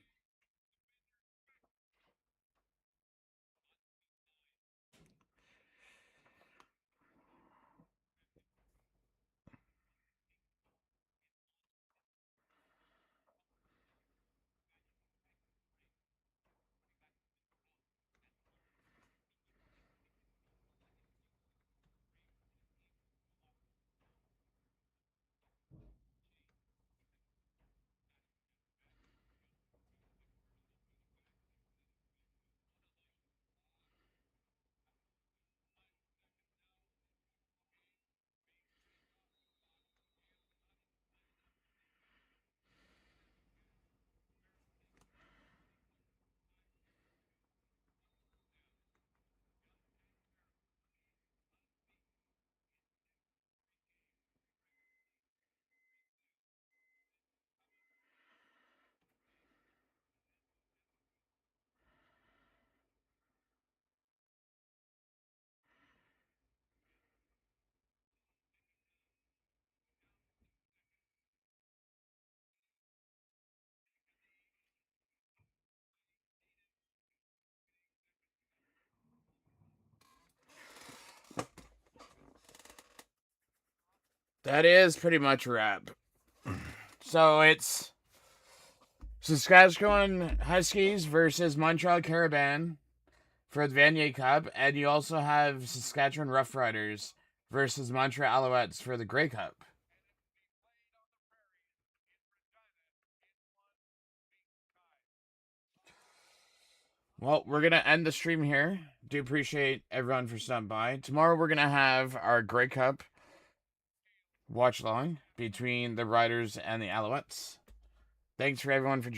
That is pretty much a wrap. So it's Saskatchewan Huskies versus Montreal Carabin for the Vanier Cup, and you also have Saskatchewan Roughriders versus Montreal Alouettes for the Grey Cup. Well, we're going to end the stream here. Do appreciate everyone for stopping by. Tomorrow we're going to have our Grey Cup watch along between the Riders and the Alouettes. Thanks for everyone for joining.